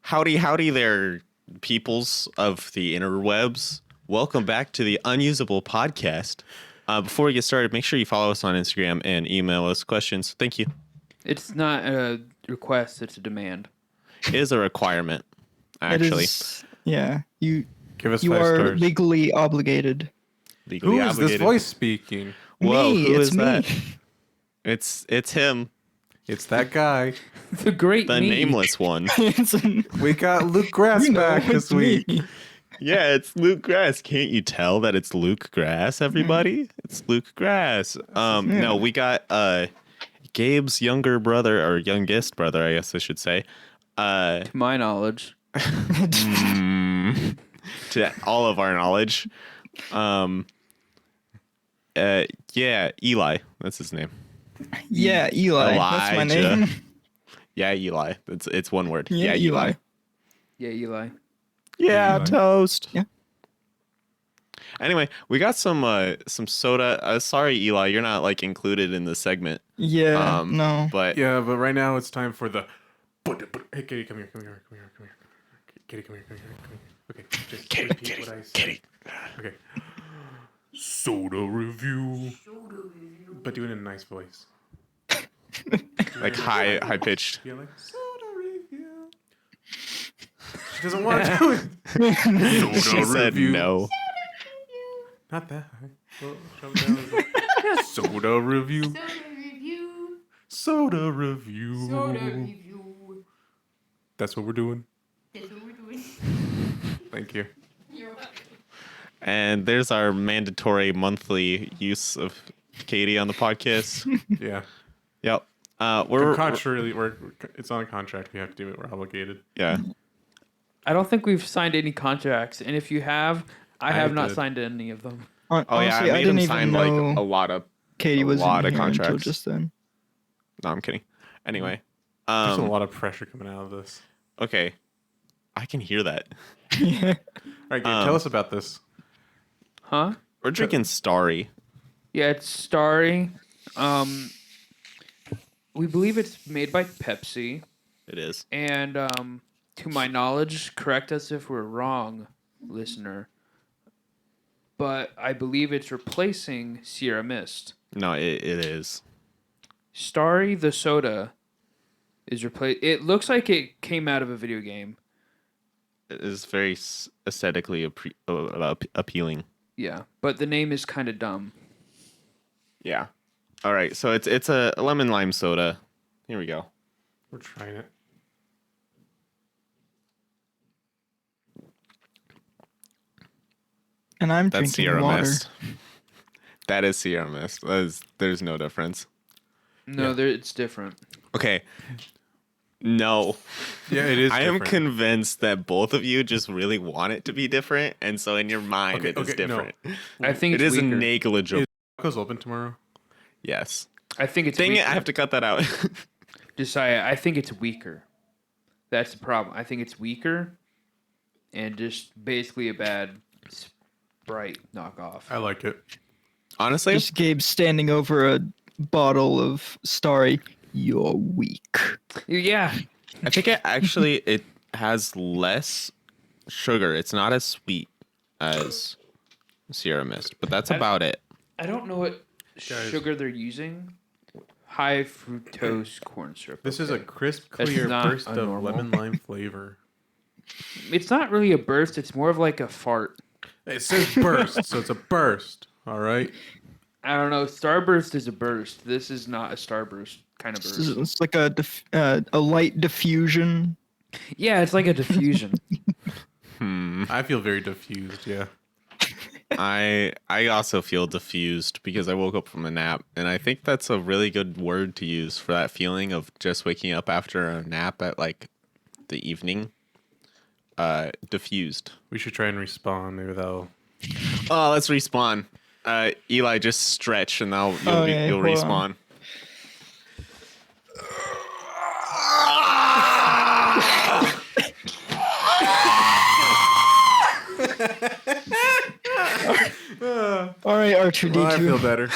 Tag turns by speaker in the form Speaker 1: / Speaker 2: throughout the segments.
Speaker 1: Howdy there, peoples of the interwebs. Welcome back to the Unusable Podcast. Before we get started, make sure you follow us on Instagram and email us questions. Thank you.
Speaker 2: It's not a request, it's a demand.
Speaker 1: It is a requirement, actually.
Speaker 3: Yeah, you
Speaker 4: Give us
Speaker 3: you
Speaker 4: 5
Speaker 3: are
Speaker 4: stars.
Speaker 3: legally obligated.
Speaker 1: Legally
Speaker 4: Who is
Speaker 1: obligated.
Speaker 4: this voice speaking?
Speaker 1: Whoa,
Speaker 3: me,
Speaker 1: who
Speaker 3: it's
Speaker 1: is
Speaker 3: me.
Speaker 1: that? It's him,
Speaker 4: It's that guy.
Speaker 2: The great
Speaker 1: the
Speaker 2: me.
Speaker 1: nameless one.
Speaker 4: We got Luke Grass
Speaker 3: You know,
Speaker 4: back this
Speaker 3: it's me.
Speaker 4: week.
Speaker 1: Yeah, it's Luke Grass. Can't you tell that it's Luke Grass, everybody? It's Luke Grass. No, we got Gabe's younger brother, or youngest brother, I guess I should say.
Speaker 2: To my knowledge.
Speaker 1: To all of our knowledge. Yeah, Eli. That's his name.
Speaker 3: Yeah, Eli. That's my
Speaker 1: Elijah.
Speaker 3: name.
Speaker 1: Yeah, Eli. It's one word.
Speaker 3: Yeah, Eli.
Speaker 2: Yeah, Eli.
Speaker 1: Yeah,
Speaker 4: Eli.
Speaker 1: toast.
Speaker 3: Yeah.
Speaker 1: Anyway, we got some soda. Sorry, Eli, you're not like included in the segment.
Speaker 3: Yeah, no.
Speaker 1: But
Speaker 4: Yeah, but right now it's time for the. Hey, Kitty, come here. Kitty, come here. Okay, just repeat what I said. Okay. Soda review. But do it in a nice voice.
Speaker 1: like high pitched.
Speaker 4: Yeah, like soda review. She doesn't want to do it.
Speaker 1: She said no.
Speaker 4: Not that high. Well, jump down. Soda review. Soda review. That's what we're doing. Thank you.
Speaker 5: You're welcome.
Speaker 1: And there's our mandatory monthly use of Katie on the podcast.
Speaker 4: Yeah.
Speaker 1: Yep. We're
Speaker 4: it's on a contract. We have to do it. We're obligated.
Speaker 1: yeah.
Speaker 2: I don't think we've signed any contracts, and if you have, I have not
Speaker 4: did.
Speaker 2: signed any of them.
Speaker 1: Oh
Speaker 3: Honestly,
Speaker 1: yeah, I
Speaker 3: I
Speaker 1: made
Speaker 3: didn't
Speaker 1: him
Speaker 3: even
Speaker 1: sign
Speaker 3: know
Speaker 1: like a lot of.
Speaker 3: Katie was
Speaker 1: lot
Speaker 3: in
Speaker 1: of
Speaker 3: here until
Speaker 1: contracts.
Speaker 3: just then.
Speaker 1: No, I'm kidding. Anyway,
Speaker 4: There's a lot of pressure coming out of this.
Speaker 1: okay, I can hear that.
Speaker 3: Yeah.
Speaker 4: All right, Gabe, tell us about this.
Speaker 2: Huh?
Speaker 1: We're drinking Starry.
Speaker 2: Yeah, it's Starry. We believe it's made by Pepsi.
Speaker 1: It is.
Speaker 2: And to my knowledge, correct us if we're wrong, listener, but I believe it's replacing Sierra Mist.
Speaker 1: No, it is.
Speaker 2: Starry the soda is replaced. It looks like it came out of a video game.
Speaker 1: It is very aesthetically appealing.
Speaker 2: Yeah, but the name is kind of dumb.
Speaker 1: Yeah. All right, so it's a lemon lime soda. Here we go.
Speaker 4: We're trying it.
Speaker 3: And I'm
Speaker 1: That's
Speaker 3: drinking
Speaker 1: Sierra
Speaker 3: water.
Speaker 1: Mist. That is Sierra Mist. There's no difference.
Speaker 2: No, it's different.
Speaker 1: Okay. No.
Speaker 4: Yeah, it is.
Speaker 1: I am
Speaker 4: different.
Speaker 1: convinced that both of you just really want it to be different, and so in your mind it is
Speaker 4: Okay, no.
Speaker 1: different.
Speaker 2: I think
Speaker 1: It
Speaker 2: it's
Speaker 1: is
Speaker 2: weaker.
Speaker 1: negligible.
Speaker 4: Is Tacos open tomorrow?
Speaker 1: Yes.
Speaker 2: I think it's
Speaker 1: Dang
Speaker 2: weaker.
Speaker 1: it, I have to cut that out.
Speaker 2: Josiah, I think it's weaker. That's the problem. I think it's weaker and just basically a bad Sprite knockoff.
Speaker 4: I like it.
Speaker 1: Honestly,
Speaker 3: Just Gabe standing over a bottle of Starry. You're weak.
Speaker 2: Yeah.
Speaker 1: I think it has less sugar. It's not as sweet as Sierra Mist, but that's about it.
Speaker 2: I don't know what sugar they're using. High fructose corn syrup.
Speaker 4: This is a
Speaker 2: Okay.
Speaker 4: crisp,
Speaker 2: That's
Speaker 4: clear
Speaker 2: not
Speaker 4: burst
Speaker 2: a
Speaker 4: of
Speaker 2: normal.
Speaker 4: lemon lime flavor.
Speaker 2: It's not really a burst. It's more of like a fart.
Speaker 4: It says burst, so it's a burst. All right.
Speaker 2: I don't know. Starburst is a burst. This is not a Starburst kind of burst.
Speaker 3: It's like a light diffusion.
Speaker 2: Yeah, it's like a diffusion.
Speaker 4: I feel very diffused. Yeah.
Speaker 1: I also feel diffused because I woke up from a nap, and I think that's a really good word to use for that feeling of just waking up after a nap at like the evening. Diffused.
Speaker 4: We should try and respawn. Maybe that'll.
Speaker 1: Oh, let's respawn. Eli, just stretch, and you'll
Speaker 3: Okay,
Speaker 1: you'll
Speaker 3: hold
Speaker 1: respawn.
Speaker 3: All right, R2D2.
Speaker 4: Well, I feel better.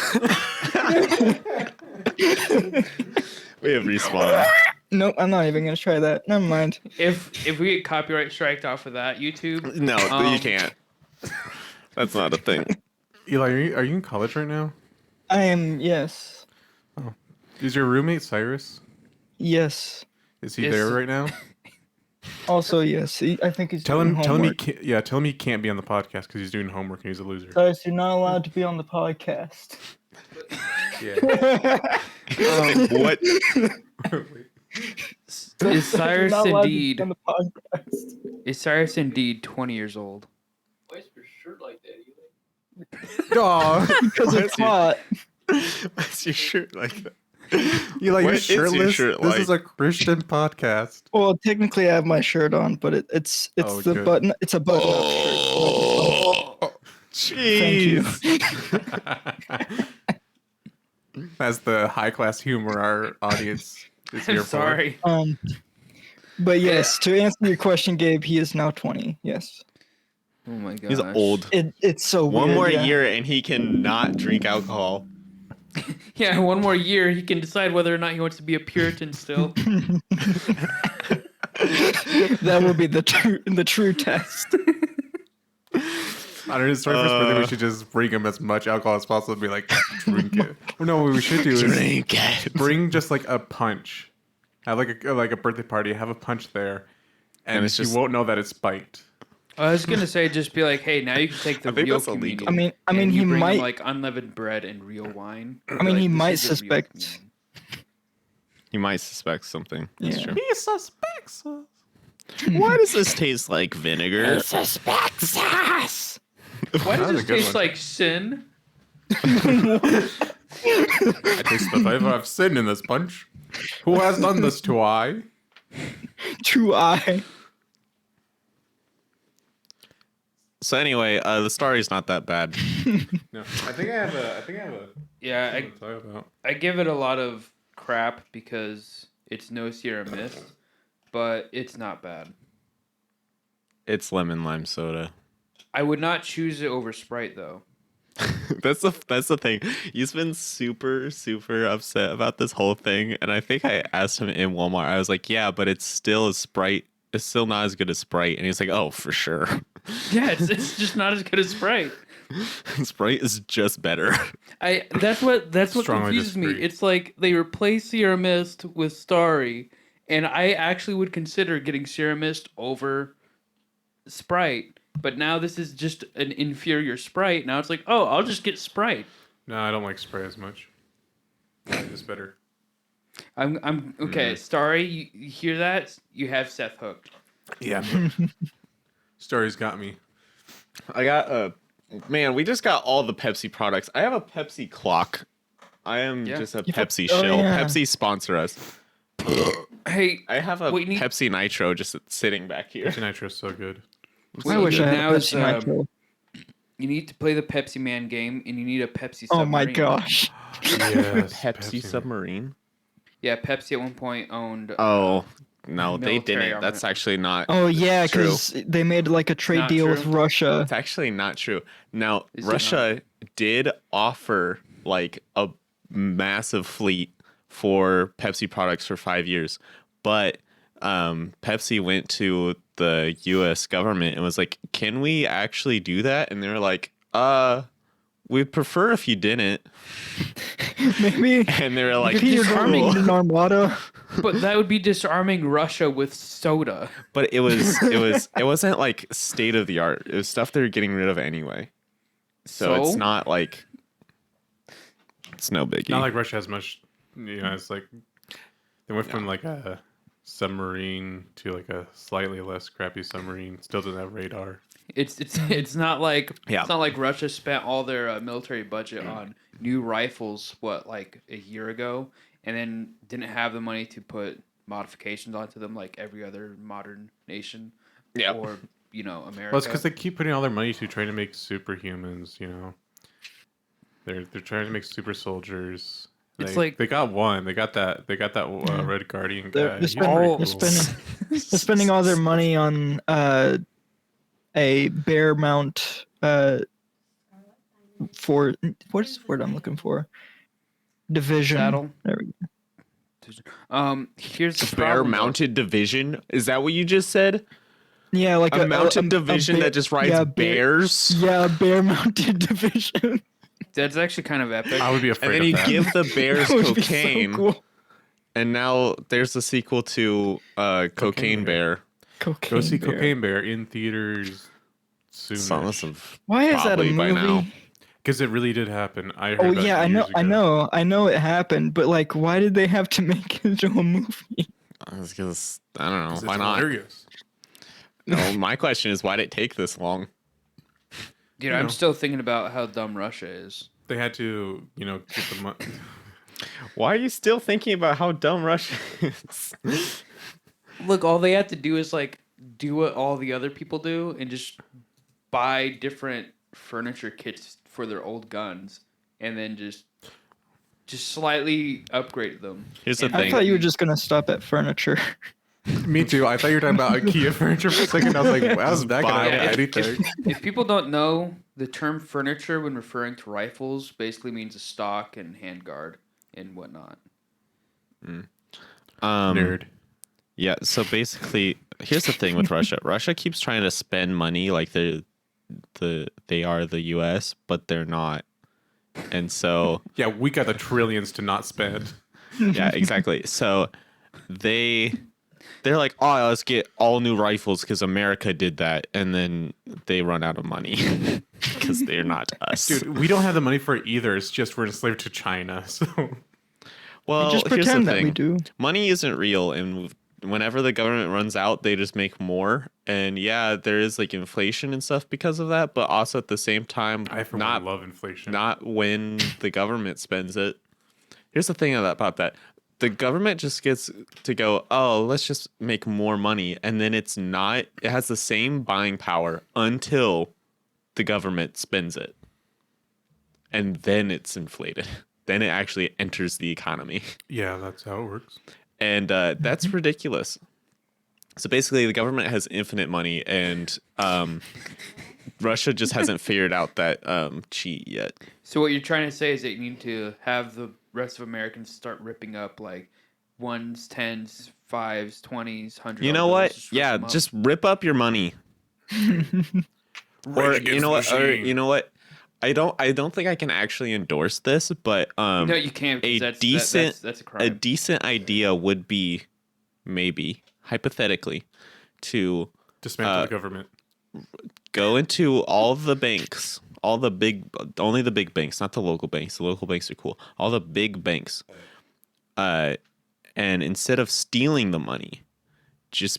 Speaker 1: We have respawn.
Speaker 3: Nope, I'm not even gonna try that. Never mind.
Speaker 2: If we get copyright striked off of that, YouTube.
Speaker 1: No, you can't. That's not a thing.
Speaker 4: Eli, are you in college right now?
Speaker 3: I am, yes.
Speaker 4: Is your roommate Cyrus?
Speaker 3: Yes.
Speaker 4: Is he
Speaker 2: Yes.
Speaker 4: there right now?
Speaker 3: Also, yes. I think he's
Speaker 4: Tell
Speaker 3: doing
Speaker 4: him
Speaker 3: homework.
Speaker 4: tell him he can't be on the podcast because he's doing homework and he's a loser.
Speaker 3: Cyrus, you're not allowed to be on the podcast.
Speaker 4: Yeah.
Speaker 1: What?
Speaker 2: Is
Speaker 3: You're
Speaker 2: Cyrus
Speaker 3: not allowed to be
Speaker 2: indeed?
Speaker 3: on the podcast.
Speaker 2: Is Cyrus indeed 20 years old?
Speaker 5: Why is your shirt like that, Eli?
Speaker 4: Aw.
Speaker 3: Because it's hot.
Speaker 1: What's your shirt like that?
Speaker 4: Eli,
Speaker 1: What
Speaker 4: you're
Speaker 1: is your
Speaker 4: shirtless.
Speaker 1: shirt
Speaker 4: This
Speaker 1: like?
Speaker 4: is a Christian podcast.
Speaker 3: Well, technically, I have my shirt on, but it's
Speaker 4: Oh,
Speaker 3: the
Speaker 4: good.
Speaker 3: button. It's a button-up shirt. Thank you.
Speaker 1: Jeez.
Speaker 4: That's the high class humor our audience is here
Speaker 2: I'm sorry.
Speaker 3: But yes, to answer your question, Gabe, he is now 20. Yes.
Speaker 2: Oh my god.
Speaker 1: He's old.
Speaker 3: It's so
Speaker 1: One
Speaker 3: weird,
Speaker 1: more
Speaker 3: yeah.
Speaker 1: year and he cannot drink alcohol.
Speaker 2: Yeah, one more year, he can decide whether or not he wants to be a Puritan still.
Speaker 3: That will be the true test.
Speaker 4: On his 21st birthday, we should just bring him as much alcohol as possible and be like, drink it. Well, no, what we should do is
Speaker 1: Drink it.
Speaker 4: bring just like a punch. Have like a birthday party, have a punch there, and
Speaker 1: it's
Speaker 4: you
Speaker 1: just-
Speaker 4: won't know that it's spiked.
Speaker 2: I was gonna say, just be like, hey, now you can take the
Speaker 1: I think
Speaker 2: real
Speaker 1: that's illegal.
Speaker 2: communion.
Speaker 3: I mean,
Speaker 2: and
Speaker 3: he
Speaker 2: you bring him,
Speaker 3: might.
Speaker 2: like unleavened bread and real wine.
Speaker 3: I mean, he might suspect.
Speaker 1: You might suspect something. That's
Speaker 3: Yeah.
Speaker 1: true.
Speaker 4: He suspects us.
Speaker 1: Why does this taste like vinegar?
Speaker 3: Suspects us.
Speaker 2: Why
Speaker 4: That
Speaker 2: does
Speaker 4: was a
Speaker 2: this
Speaker 4: good
Speaker 2: taste
Speaker 4: one.
Speaker 2: like sin?
Speaker 4: I taste the flavor of sin in this punch. Who has done this to I?
Speaker 3: True eye.
Speaker 1: So anyway, the story's not that bad.
Speaker 4: No, I think I have a.
Speaker 2: Yeah,
Speaker 4: something to talk about.
Speaker 2: I give it a lot of crap because it's no Sierra Mist, but it's not bad.
Speaker 1: It's lemon lime soda.
Speaker 2: I would not choose it over Sprite though.
Speaker 1: That's the thing. He's been super upset about this whole thing, and I think I asked him in Walmart. I was like, "Yeah, but it's still a Sprite. It's still not as good as Sprite." And he's like, "Oh, for sure.
Speaker 2: Yeah, it's just not as good as Sprite.
Speaker 1: Sprite is just better."
Speaker 2: That's what
Speaker 4: Strongly
Speaker 2: confuses me.
Speaker 4: disagree.
Speaker 2: It's like they replace Sierra Mist with Starry, and I actually would consider getting Sierra Mist over Sprite. But now this is just an inferior Sprite. Now it's like, oh, I'll just get Sprite.
Speaker 4: No, I don't like spray as much. It's better.
Speaker 2: I'm okay. Starry, you hear that? You have Seth hooked.
Speaker 4: Yeah. Story's got me.
Speaker 1: I got man, we just got all the Pepsi products. I have a Pepsi clock. I am
Speaker 2: Yeah.
Speaker 1: just a
Speaker 3: You put-
Speaker 1: Pepsi
Speaker 3: oh,
Speaker 1: shill.
Speaker 3: yeah.
Speaker 1: Pepsi sponsor us.
Speaker 2: Hey,
Speaker 1: I have a
Speaker 2: Wait,
Speaker 1: Pepsi Nitro just sitting back here.
Speaker 4: Pepsi Nitro is so good.
Speaker 2: what
Speaker 3: I
Speaker 2: you
Speaker 3: wish
Speaker 2: need
Speaker 3: I had
Speaker 2: now
Speaker 3: a
Speaker 2: is,
Speaker 3: Pepsi Nitro.
Speaker 2: you need to play the Pepsi Man game, and you need a Pepsi.
Speaker 3: Oh my
Speaker 2: Submarine.
Speaker 3: gosh.
Speaker 4: Yes.
Speaker 1: Pepsi Submarine?
Speaker 2: Yeah, Pepsi at one point owned.
Speaker 1: Oh, no, they
Speaker 2: military
Speaker 1: didn't. That's
Speaker 2: armament.
Speaker 1: actually not.
Speaker 3: Oh yeah,
Speaker 1: True.
Speaker 3: because they made like a trade
Speaker 2: Not
Speaker 3: deal
Speaker 2: true.
Speaker 3: with Russia.
Speaker 1: It's actually not true. Now,
Speaker 2: Is it
Speaker 1: Russia did offer like a massive fleet for Pepsi products for 5 years, but Pepsi went to the U.S. government and was like, "Can we actually do that?" And they were like, "We'd prefer if you didn't."
Speaker 3: Maybe.
Speaker 1: And they were like,
Speaker 3: Maybe you're
Speaker 2: disarming
Speaker 3: going
Speaker 1: "Cool."
Speaker 3: an armada.
Speaker 2: But that would be disarming Russia with soda.
Speaker 1: But it wasn't like state of the art. It was stuff they were getting rid of anyway. So it's not like it's no biggie.
Speaker 4: Not like Russia has much. It's like they went from like a submarine to like a slightly less crappy submarine. Still doesn't have radar.
Speaker 2: It's not like
Speaker 1: Yeah.
Speaker 2: it's not like Russia spent all their military budget on new rifles like a year ago, and then didn't have the money to put modifications onto them like every other modern nation.
Speaker 1: Yeah.
Speaker 2: Or America.
Speaker 4: Well, it's because they keep putting all their money to trying to make superhumans. They're trying to make super soldiers.
Speaker 2: It's
Speaker 4: They-
Speaker 2: like-
Speaker 4: they got one. They got that. Red Guardian guy.
Speaker 3: They're
Speaker 4: He's
Speaker 3: spending,
Speaker 4: pretty
Speaker 3: they're
Speaker 4: cool.
Speaker 3: spending they're spending all their money on a bear mount for what's the word I'm looking for? Division.
Speaker 2: Saddle?
Speaker 3: There we go.
Speaker 2: Here's the
Speaker 1: Bear
Speaker 2: problem.
Speaker 1: mounted division? Is that what you just said?
Speaker 3: Yeah, like
Speaker 1: A mounted division
Speaker 3: bear-
Speaker 1: that just rides bears?
Speaker 3: Yeah, a bear mounted division.
Speaker 2: That's actually kind of epic.
Speaker 4: I would be afraid
Speaker 1: And then
Speaker 4: of
Speaker 1: you
Speaker 4: that.
Speaker 1: give the bears
Speaker 3: That would be so
Speaker 1: cocaine,
Speaker 3: cool.
Speaker 1: and now there's a sequel to Cocaine Bear.
Speaker 3: Cocaine
Speaker 4: Go see
Speaker 3: bear.
Speaker 4: Cocaine Bear in theaters soon.
Speaker 1: Songs of
Speaker 3: Why is that a
Speaker 1: probably by now.
Speaker 3: movie?
Speaker 4: Because it really did happen. I heard
Speaker 3: Oh
Speaker 4: that
Speaker 3: yeah,
Speaker 4: years ago.
Speaker 3: I know it happened, but like, why did they have to make it into a movie?
Speaker 1: Because I don't know.
Speaker 4: 'Cause
Speaker 1: Why
Speaker 4: it's
Speaker 1: not?
Speaker 4: hilarious.
Speaker 1: No, my question is, why did it take this long?
Speaker 2: Dude, I'm still thinking about how dumb Russia is.
Speaker 4: They had to, get the money.
Speaker 1: Why are you still thinking about how dumb Russia is?
Speaker 2: Look, all they have to do is like do what all the other people do and just buy different furniture kits for their old guns and then just slightly upgrade them.
Speaker 1: Here's the
Speaker 2: And
Speaker 3: I
Speaker 1: thing.
Speaker 3: thought you were just gonna stop at furniture.
Speaker 4: Me too. I thought you were talking about IKEA furniture for a second. I was like, wow, is that
Speaker 1: buy
Speaker 4: gonna help
Speaker 1: it.
Speaker 4: anything?
Speaker 2: If people don't know, the term furniture when referring to rifles basically means a stock and handguard and whatnot.
Speaker 4: Nerd.
Speaker 1: Yeah, so basically, here's the thing with Russia. Russia keeps trying to spend money like they are the U.S., but they're not. And so,
Speaker 4: Yeah, we got the trillions to not spend.
Speaker 1: yeah, exactly. So they're like, oh, let's get all new rifles because America did that, and then they run out of money because they're not us.
Speaker 4: Dude, we don't have the money for it either. It's just we're enslaved to China. So
Speaker 1: Well,
Speaker 3: Just
Speaker 1: here's the
Speaker 3: pretend that
Speaker 1: thing.
Speaker 3: we do.
Speaker 1: Money isn't real, and whenever the government runs out, they just make more. And yeah, there is like inflation and stuff because of that, but also at the same time,
Speaker 4: I for
Speaker 1: not
Speaker 4: one love inflation.
Speaker 1: not when the government spends it. Here's the thing about that. The government just gets to go, oh, let's just make more money. And then it has the same buying power until the government spends it. And then it's inflated. Then it actually enters the economy.
Speaker 4: Yeah, that's how it works.
Speaker 1: And that's ridiculous. So basically, the government has infinite money, and Russia just hasn't figured out that cheat yet.
Speaker 2: So what you're trying to say is that you need to have the rest of Americans start ripping up like ones, tens, fives, 20s, hundreds.
Speaker 1: You know what? Yeah, just rip up your money. Or you know what? Or you know what? I don't think I can actually endorse this, but
Speaker 2: no, you can't.
Speaker 1: a
Speaker 2: Because
Speaker 1: decent
Speaker 2: that's a
Speaker 1: a
Speaker 2: crime.
Speaker 1: decent idea would be maybe hypothetically to
Speaker 4: Dismantle the government.
Speaker 1: go into all the banks, only the big banks, not the local banks. The local banks are cool. All the big banks, and instead of stealing the money, just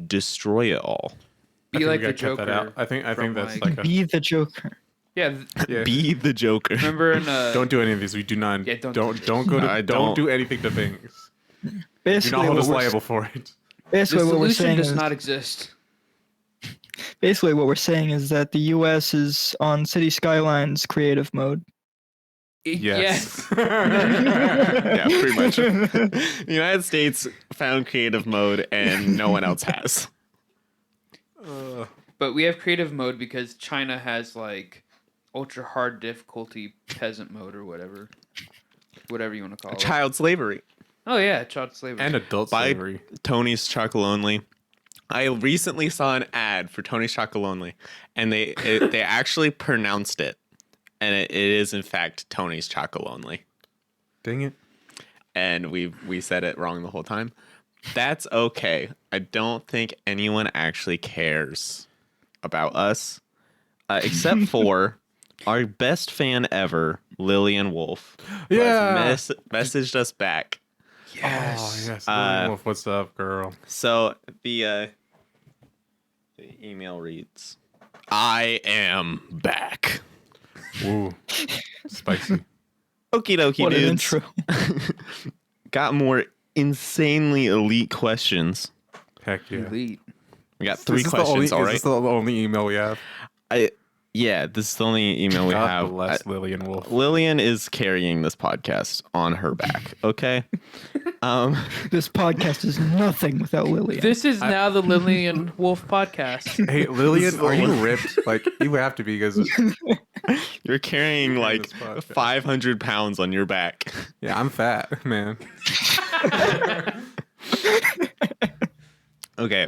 Speaker 1: destroy it all.
Speaker 2: Be like
Speaker 4: we
Speaker 2: the
Speaker 4: gotta cut that
Speaker 2: Joker.
Speaker 4: out. I think
Speaker 2: from,
Speaker 4: that's
Speaker 2: like-
Speaker 4: like a,
Speaker 3: Be the Joker.
Speaker 2: Yeah.
Speaker 4: yeah.
Speaker 1: Be the Joker.
Speaker 2: Remember in
Speaker 4: Don't do any of these. We do not.
Speaker 2: Yeah, don't
Speaker 4: don't go to.
Speaker 1: I
Speaker 4: don't
Speaker 1: don't.
Speaker 4: do anything to banks. Do
Speaker 3: Basically,
Speaker 4: not hold us
Speaker 3: what we're,
Speaker 4: liable for it.
Speaker 3: basically
Speaker 2: the
Speaker 3: what we're
Speaker 2: solution
Speaker 3: saying
Speaker 2: does
Speaker 3: is
Speaker 2: not exist.
Speaker 3: basically what we're saying is that the U.S. is on City Skylines creative mode.
Speaker 4: Yes.
Speaker 1: Yeah, pretty much. The United States found creative mode, and no one else has.
Speaker 2: But we have creative mode because China has like ultra hard difficulty peasant mode or whatever you want to call it.
Speaker 1: Child slavery.
Speaker 2: Oh yeah, child slavery.
Speaker 4: And adult
Speaker 1: By
Speaker 4: slavery.
Speaker 1: Tony's Chocolate Only. I recently saw an ad for Tony's Chocolate Only, and they actually pronounced it, and it is in fact Tony's Chocolate Only.
Speaker 4: Dang it.
Speaker 1: And we said it wrong the whole time. That's okay. I don't think anyone actually cares about us, except for our best fan ever, Lillian Wolff, who has messaged us back.
Speaker 4: Oh, yes. Lillian Wolff, what's up, girl?
Speaker 1: So the email reads, "I am back."
Speaker 4: Ooh. Spicy.
Speaker 1: Okie dokie,
Speaker 3: What an
Speaker 1: dudes.
Speaker 3: intro.
Speaker 1: Got more insanely elite questions.
Speaker 4: Heck yeah.
Speaker 2: Elite.
Speaker 1: We got 3
Speaker 4: Is this the
Speaker 1: questions, all
Speaker 4: Is
Speaker 1: right?
Speaker 4: this the only email we have?
Speaker 1: Yeah, this is the only email we
Speaker 4: God
Speaker 1: have.
Speaker 4: bless Lillian Wolff.
Speaker 1: Lillian is carrying this podcast on her back. Okay.
Speaker 3: This podcast is nothing without Lillian.
Speaker 2: This is now the Lillian Wolff podcast.
Speaker 4: Hey, Lillian, are you ripped? Like, you have to be because,
Speaker 1: You're carrying like
Speaker 4: this podcast.
Speaker 1: 500 pounds on your back.
Speaker 4: yeah, I'm fat, man.
Speaker 1: Okay,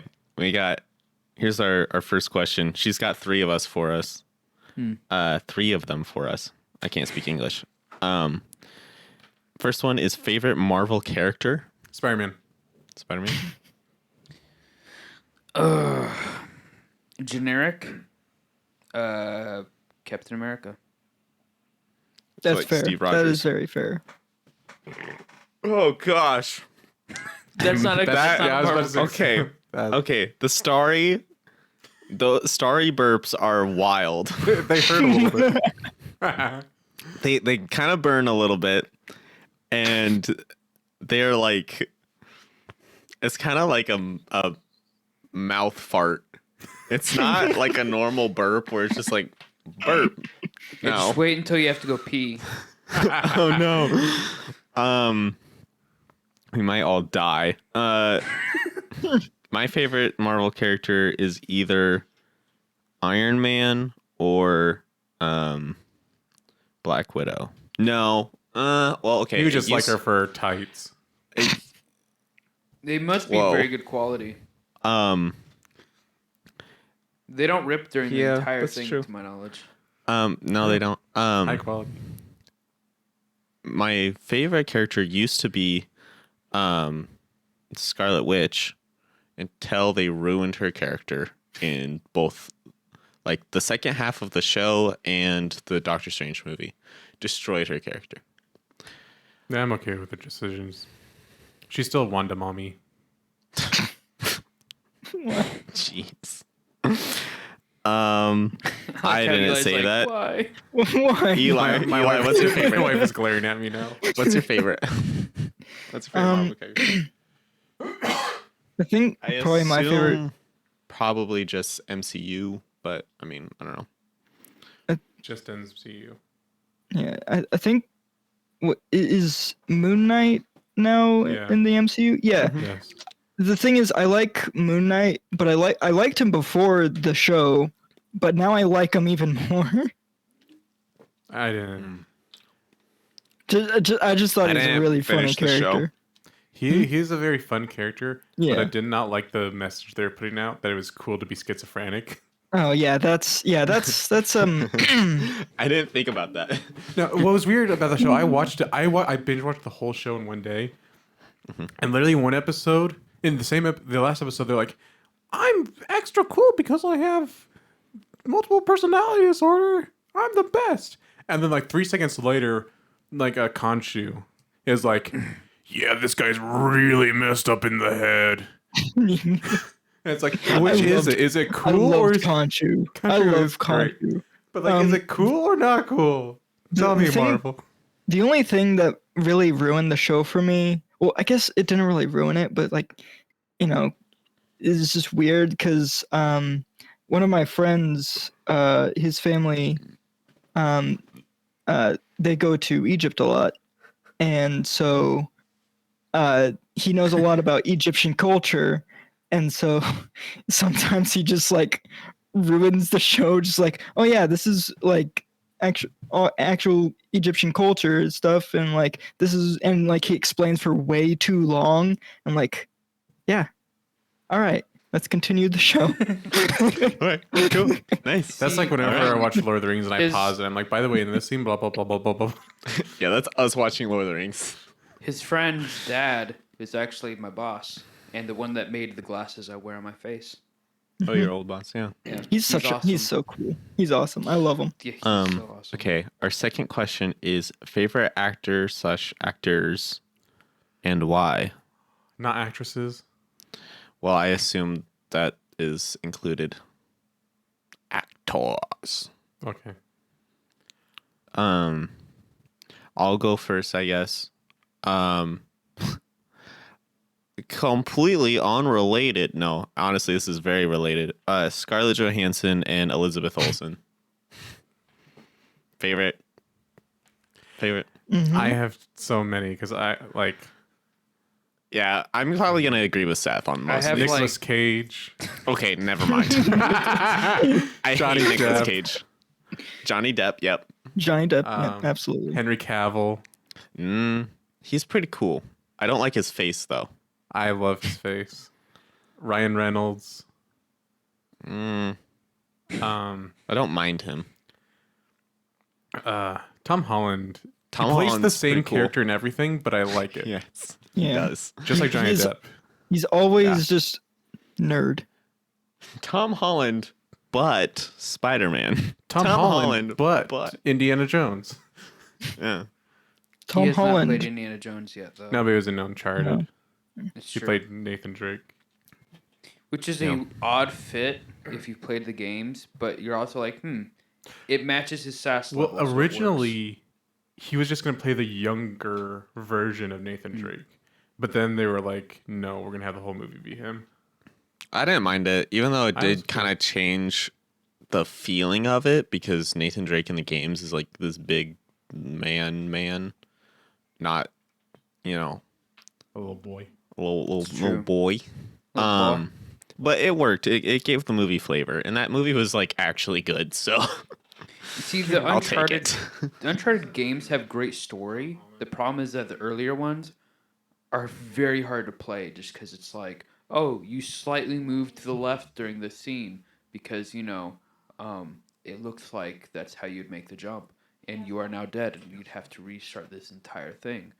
Speaker 1: here's our first question. She's got three of us. Three of them for us. I can't speak English. First one is favorite Marvel character.
Speaker 4: Spider-Man.
Speaker 1: Spider-Man.
Speaker 2: Generic. Captain America.
Speaker 3: That's
Speaker 1: like
Speaker 3: fair.
Speaker 1: Steve
Speaker 3: That
Speaker 1: Rogers.
Speaker 3: is very fair.
Speaker 1: Oh gosh.
Speaker 2: That's not a. that's not
Speaker 4: I
Speaker 2: a
Speaker 4: was about
Speaker 2: Marvel
Speaker 4: to say.
Speaker 1: Okay.
Speaker 4: That-
Speaker 1: Okay. The starry burps are wild.
Speaker 4: they hurt a little bit.
Speaker 1: They kind of burn a little bit, and they're like, it's kind of like a mouth fart. It's not like a normal burp where it's just like burp.
Speaker 2: Yeah,
Speaker 1: No.
Speaker 2: just wait until you have to go pee.
Speaker 1: Oh no. We might all die. My favorite Marvel character is either Iron Man or Black Widow. No. Well, okay.
Speaker 4: You just like her for her tights.
Speaker 2: They must be
Speaker 1: Whoa.
Speaker 2: very good quality. They don't rip during
Speaker 1: Yeah,
Speaker 2: the entire
Speaker 1: that's
Speaker 2: thing,
Speaker 1: true.
Speaker 2: to my knowledge.
Speaker 1: No, they don't.
Speaker 4: High quality.
Speaker 1: My favorite character used to be Scarlet Witch until they ruined her character in both like the second half of the show and the Doctor Strange movie. Destroyed her character.
Speaker 4: Yeah, I'm okay with the decisions. She's still Wanda mommy.
Speaker 1: Jeez. I didn't
Speaker 2: Eli's
Speaker 1: say
Speaker 2: like,
Speaker 1: that.
Speaker 2: Why?
Speaker 3: Why?
Speaker 1: Eli,
Speaker 4: My
Speaker 1: Eli,
Speaker 4: wife,
Speaker 1: what's your
Speaker 4: My
Speaker 1: favorite?
Speaker 4: wife is glaring at me now.
Speaker 1: What's your favorite? What's your favorite Marvel character?
Speaker 3: I think
Speaker 1: I
Speaker 3: probably my favorite.
Speaker 1: assume probably just MCU, but I mean, I don't know.
Speaker 4: Just MCU.
Speaker 3: Yeah, I think what is Moon Knight now
Speaker 4: Yeah.
Speaker 3: in the MCU? Yeah.
Speaker 4: Yes.
Speaker 3: The thing is, I like Moon Knight, but I liked him before the show, but now I like him even more.
Speaker 4: I didn't.
Speaker 3: I just thought
Speaker 1: I
Speaker 3: he was a
Speaker 1: didn't
Speaker 3: really funny
Speaker 1: finish the show.
Speaker 3: character.
Speaker 4: He's a very fun character, but
Speaker 3: Yeah.
Speaker 4: I did not like the message they're putting out that it was cool to be schizophrenic.
Speaker 3: Oh yeah, that's
Speaker 1: I didn't think about that.
Speaker 4: No, what was weird about the show? I watched it. I binge watched the whole show in one day, and literally one episode in the last episode, they're like, "I'm extra cool because I have multiple personality disorder. I'm the best." And then like 3 seconds later, like a Khonshu is like, "Yeah, this guy's really messed up in the head." And it's like, which is it? Is it
Speaker 3: I
Speaker 4: cool or
Speaker 3: love
Speaker 4: is
Speaker 3: Khonshu. I
Speaker 4: Khonshu
Speaker 3: love
Speaker 4: is great.
Speaker 3: Khonshu.
Speaker 4: But like, is it cool or not cool? Tell
Speaker 3: the
Speaker 4: me,
Speaker 3: thing-
Speaker 4: Marvel.
Speaker 3: The only thing that really ruined the show for me, well, I guess it didn't really ruin it, but like, it's just weird because one of my friends, his family, they go to Egypt a lot, and so he knows a lot about Egyptian culture, and so sometimes he just like ruins the show, just like, oh yeah, this is like actual Egyptian culture and stuff, and like this is, and like he explains for way too long. I'm like, yeah, all right, let's continue the show.
Speaker 1: All right, cool, nice.
Speaker 4: That's like whenever
Speaker 1: Alright.
Speaker 4: I watch Lord of the Rings and I
Speaker 2: Is-
Speaker 4: pause it. I'm like, by the way, in this scene, blah blah blah blah blah blah.
Speaker 1: Yeah, that's us watching Lord of the Rings.
Speaker 2: His friend's dad is actually my boss, and the one that made the glasses I wear on my face.
Speaker 1: Oh, your old boss, yeah.
Speaker 2: Yeah,
Speaker 3: He's
Speaker 2: awesome.
Speaker 3: he's so cool. He's awesome. I love him.
Speaker 2: Yeah, he's so awesome.
Speaker 1: Okay, our second question is favorite actor/actors and why?
Speaker 4: Not actresses.
Speaker 1: Well, I assume that is included. Actors.
Speaker 4: Okay.
Speaker 1: I'll go first, I guess. Completely unrelated. No, honestly, this is very related. Scarlett Johansson and Elizabeth Olsen. Favorite.
Speaker 4: I have so many because I like
Speaker 1: Yeah, I'm probably gonna agree with Seth on most.
Speaker 2: have,
Speaker 1: of these.
Speaker 4: Nicolas Cage.
Speaker 1: Okay, never mind. I
Speaker 4: Johnny
Speaker 1: hate Nicolas
Speaker 4: Depp.
Speaker 1: Cage. Johnny Depp. Yep.
Speaker 3: Johnny Depp, yeah,
Speaker 4: Um,
Speaker 3: absolutely.
Speaker 4: Henry Cavill.
Speaker 1: He's pretty cool. I don't like his face though.
Speaker 4: I love his face. Ryan Reynolds.
Speaker 1: Mm,
Speaker 4: Um,
Speaker 1: I don't mind him.
Speaker 4: Tom Holland.
Speaker 1: Tom
Speaker 4: he plays the
Speaker 1: Holland's
Speaker 4: same
Speaker 1: pretty cool.
Speaker 4: character and everything, but I like it.
Speaker 1: Yes, he
Speaker 3: Yeah.
Speaker 1: does.
Speaker 4: Just like Johnny
Speaker 3: He's-
Speaker 4: Depp.
Speaker 3: He's always just nerd.
Speaker 1: Tom Holland, but Spider-Man.
Speaker 4: Tom Holland, but Indiana Jones.
Speaker 1: Yeah.
Speaker 3: Tom
Speaker 2: he has
Speaker 3: Holland.
Speaker 2: not played Indiana Jones yet, though.
Speaker 4: No, but he was in Uncharted.
Speaker 2: It's
Speaker 4: He
Speaker 2: true.
Speaker 4: played Nathan Drake.
Speaker 2: Which is
Speaker 1: Yeah.
Speaker 2: a odd fit if you've played the games, but you're also like, it matches his sass
Speaker 4: Well,
Speaker 2: level. so it works.
Speaker 4: originally, he was just going to play the younger version of Nathan Drake. But then they were like, no, we're going to have the whole movie be him.
Speaker 1: I didn't mind it, even though it
Speaker 4: I was
Speaker 1: did kind of change the feeling of it because Nathan Drake in the games is like this big man, not, you know,
Speaker 4: A little boy.
Speaker 1: little
Speaker 2: true.
Speaker 1: boy.
Speaker 2: Little boy.
Speaker 1: But it worked. It gave the movie flavor, and that movie was like actually good. So
Speaker 2: See, the
Speaker 1: I'll take
Speaker 2: Uncharted,
Speaker 1: it.
Speaker 2: the Uncharted games have great story. The problem is that the earlier ones are very hard to play just because it's like, oh, you slightly moved to the left during this scene because, it looks like that's how you'd make the jump. And you are now dead, and you'd have to restart this entire thing.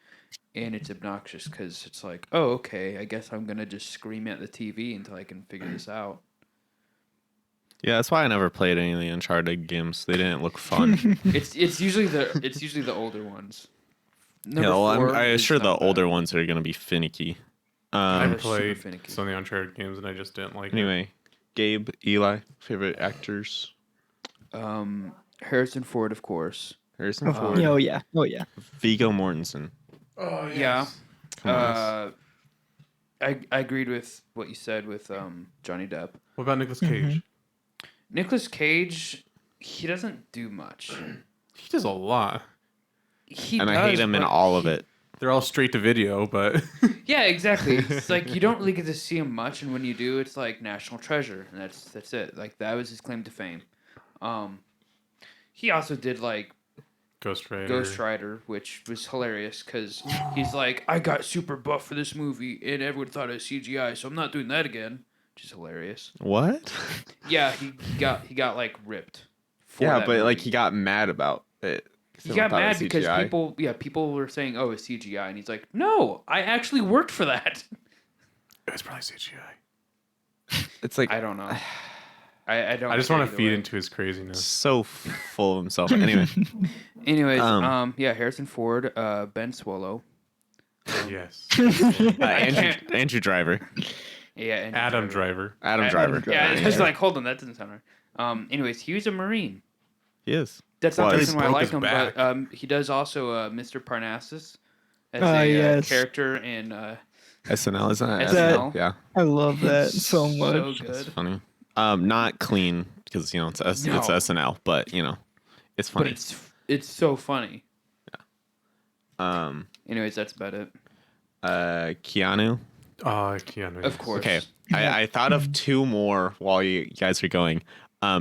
Speaker 2: And it's obnoxious because it's like, oh, okay, I guess I'm going to just scream at the TV until I can figure this out.
Speaker 1: Yeah, that's why I never played any of the Uncharted games. They didn't look fun.
Speaker 2: It's usually the older ones. Number
Speaker 1: Yeah, well,
Speaker 2: four
Speaker 1: I'm
Speaker 2: is
Speaker 1: sure the
Speaker 2: not bad.
Speaker 1: older ones are gonna be finicky.
Speaker 4: I
Speaker 2: They're super
Speaker 4: played
Speaker 2: finicky.
Speaker 4: some of the Uncharted games and I just didn't like it.
Speaker 1: Anyway, Gabe, Eli, favorite actors.
Speaker 2: Harrison Ford, of course.
Speaker 1: Harrison Ford,
Speaker 3: Oh yeah. Oh yeah.
Speaker 1: Viggo Mortensen.
Speaker 4: Oh,
Speaker 2: Yeah.
Speaker 1: Come on.
Speaker 2: I agreed with what you said with Johnny Depp.
Speaker 4: What about Nicolas Cage?
Speaker 2: Nicolas Cage, he doesn't do much.
Speaker 4: He does a lot.
Speaker 2: He
Speaker 1: And
Speaker 2: does,
Speaker 1: I hate him in
Speaker 2: but
Speaker 1: all of
Speaker 2: he-
Speaker 1: it.
Speaker 4: They're all straight to video, but
Speaker 2: Yeah, exactly. It's like you don't really get to see him much, and when you do, it's like national treasure, and that's it. Like that was his claim to fame. He also did like
Speaker 4: Ghost Rider.
Speaker 2: Ghost Rider, which was hilarious because he's like, I got super buff for this movie, and everyone thought it was CGI, so I'm not doing that again. Which is hilarious.
Speaker 1: What?
Speaker 2: Yeah, he got like ripped. for
Speaker 1: Yeah,
Speaker 2: that
Speaker 1: but like
Speaker 2: movie.
Speaker 1: he got mad about it.
Speaker 2: He
Speaker 1: Someone
Speaker 2: got
Speaker 1: thought it
Speaker 2: mad
Speaker 1: was
Speaker 2: because
Speaker 1: CGI.
Speaker 2: people were saying, "Oh, it's CGI," and he's like, "No, I actually worked for that."
Speaker 4: It was probably CGI.
Speaker 1: It's like
Speaker 2: I don't know. I don't.
Speaker 4: I just
Speaker 2: care
Speaker 4: want to
Speaker 2: either
Speaker 4: feed
Speaker 2: way.
Speaker 4: into his craziness.
Speaker 1: so full of himself. Anyway,
Speaker 2: Anyways,
Speaker 1: Um,
Speaker 2: yeah, Harrison Ford, Ben Swallow,
Speaker 4: Yes.
Speaker 1: Andrew Driver,
Speaker 2: yeah, and
Speaker 4: Adam Driver.
Speaker 1: Adam Driver.
Speaker 2: Yeah,
Speaker 3: Driver.
Speaker 2: it's like, hold on, that doesn't sound right. Anyways, he was a Marine.
Speaker 1: He is.
Speaker 2: That's not the
Speaker 1: Was.
Speaker 2: reason why I
Speaker 4: Broke
Speaker 2: like
Speaker 4: his
Speaker 2: him,
Speaker 4: back.
Speaker 2: but he does also Mr. Parnassus as
Speaker 3: Ah,
Speaker 2: a
Speaker 3: yes.
Speaker 2: character in
Speaker 1: SNL, isn't it?
Speaker 2: SNL.
Speaker 1: Yeah,
Speaker 3: I love that
Speaker 2: It's
Speaker 3: so much.
Speaker 2: So
Speaker 1: it's
Speaker 2: good,
Speaker 1: funny. Not clean because it's it's
Speaker 2: No.
Speaker 1: SNL, but it's
Speaker 2: but
Speaker 1: funny.
Speaker 2: it's so funny.
Speaker 1: Um,
Speaker 2: Anyways, that's about it.
Speaker 1: Keanu.
Speaker 4: Oh, Keanu.
Speaker 2: Of course.
Speaker 1: Okay, I thought of two more while you guys are going.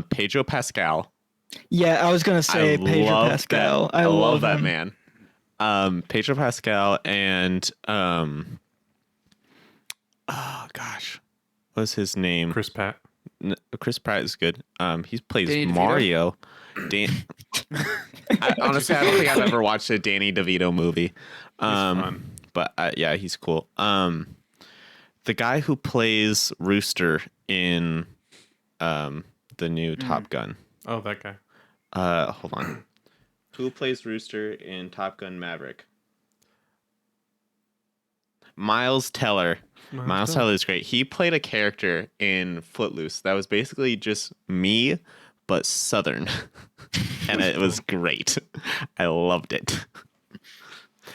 Speaker 1: Pedro Pascal.
Speaker 3: Yeah, I was gonna say
Speaker 1: I
Speaker 3: Pedro
Speaker 1: love
Speaker 3: Pascal.
Speaker 1: That.
Speaker 3: I love
Speaker 1: that
Speaker 3: him.
Speaker 1: man. Pedro Pascal and oh gosh, what's his name?
Speaker 4: Chris Pratt.
Speaker 1: Chris Pratt is good. He plays
Speaker 2: Danny DeVito?
Speaker 1: Mario. Honestly, I don't think I've ever watched a Danny DeVito movie.
Speaker 4: fun.
Speaker 1: But yeah, he's cool. The guy who plays Rooster in the new Top Gun.
Speaker 4: Oh, that guy.
Speaker 1: Hold on. Who plays Rooster in Top Gun Maverick? Miles Teller. Miles Teller is great. He played a character in Footloose that was basically just me, but Southern. And it was great. I loved it.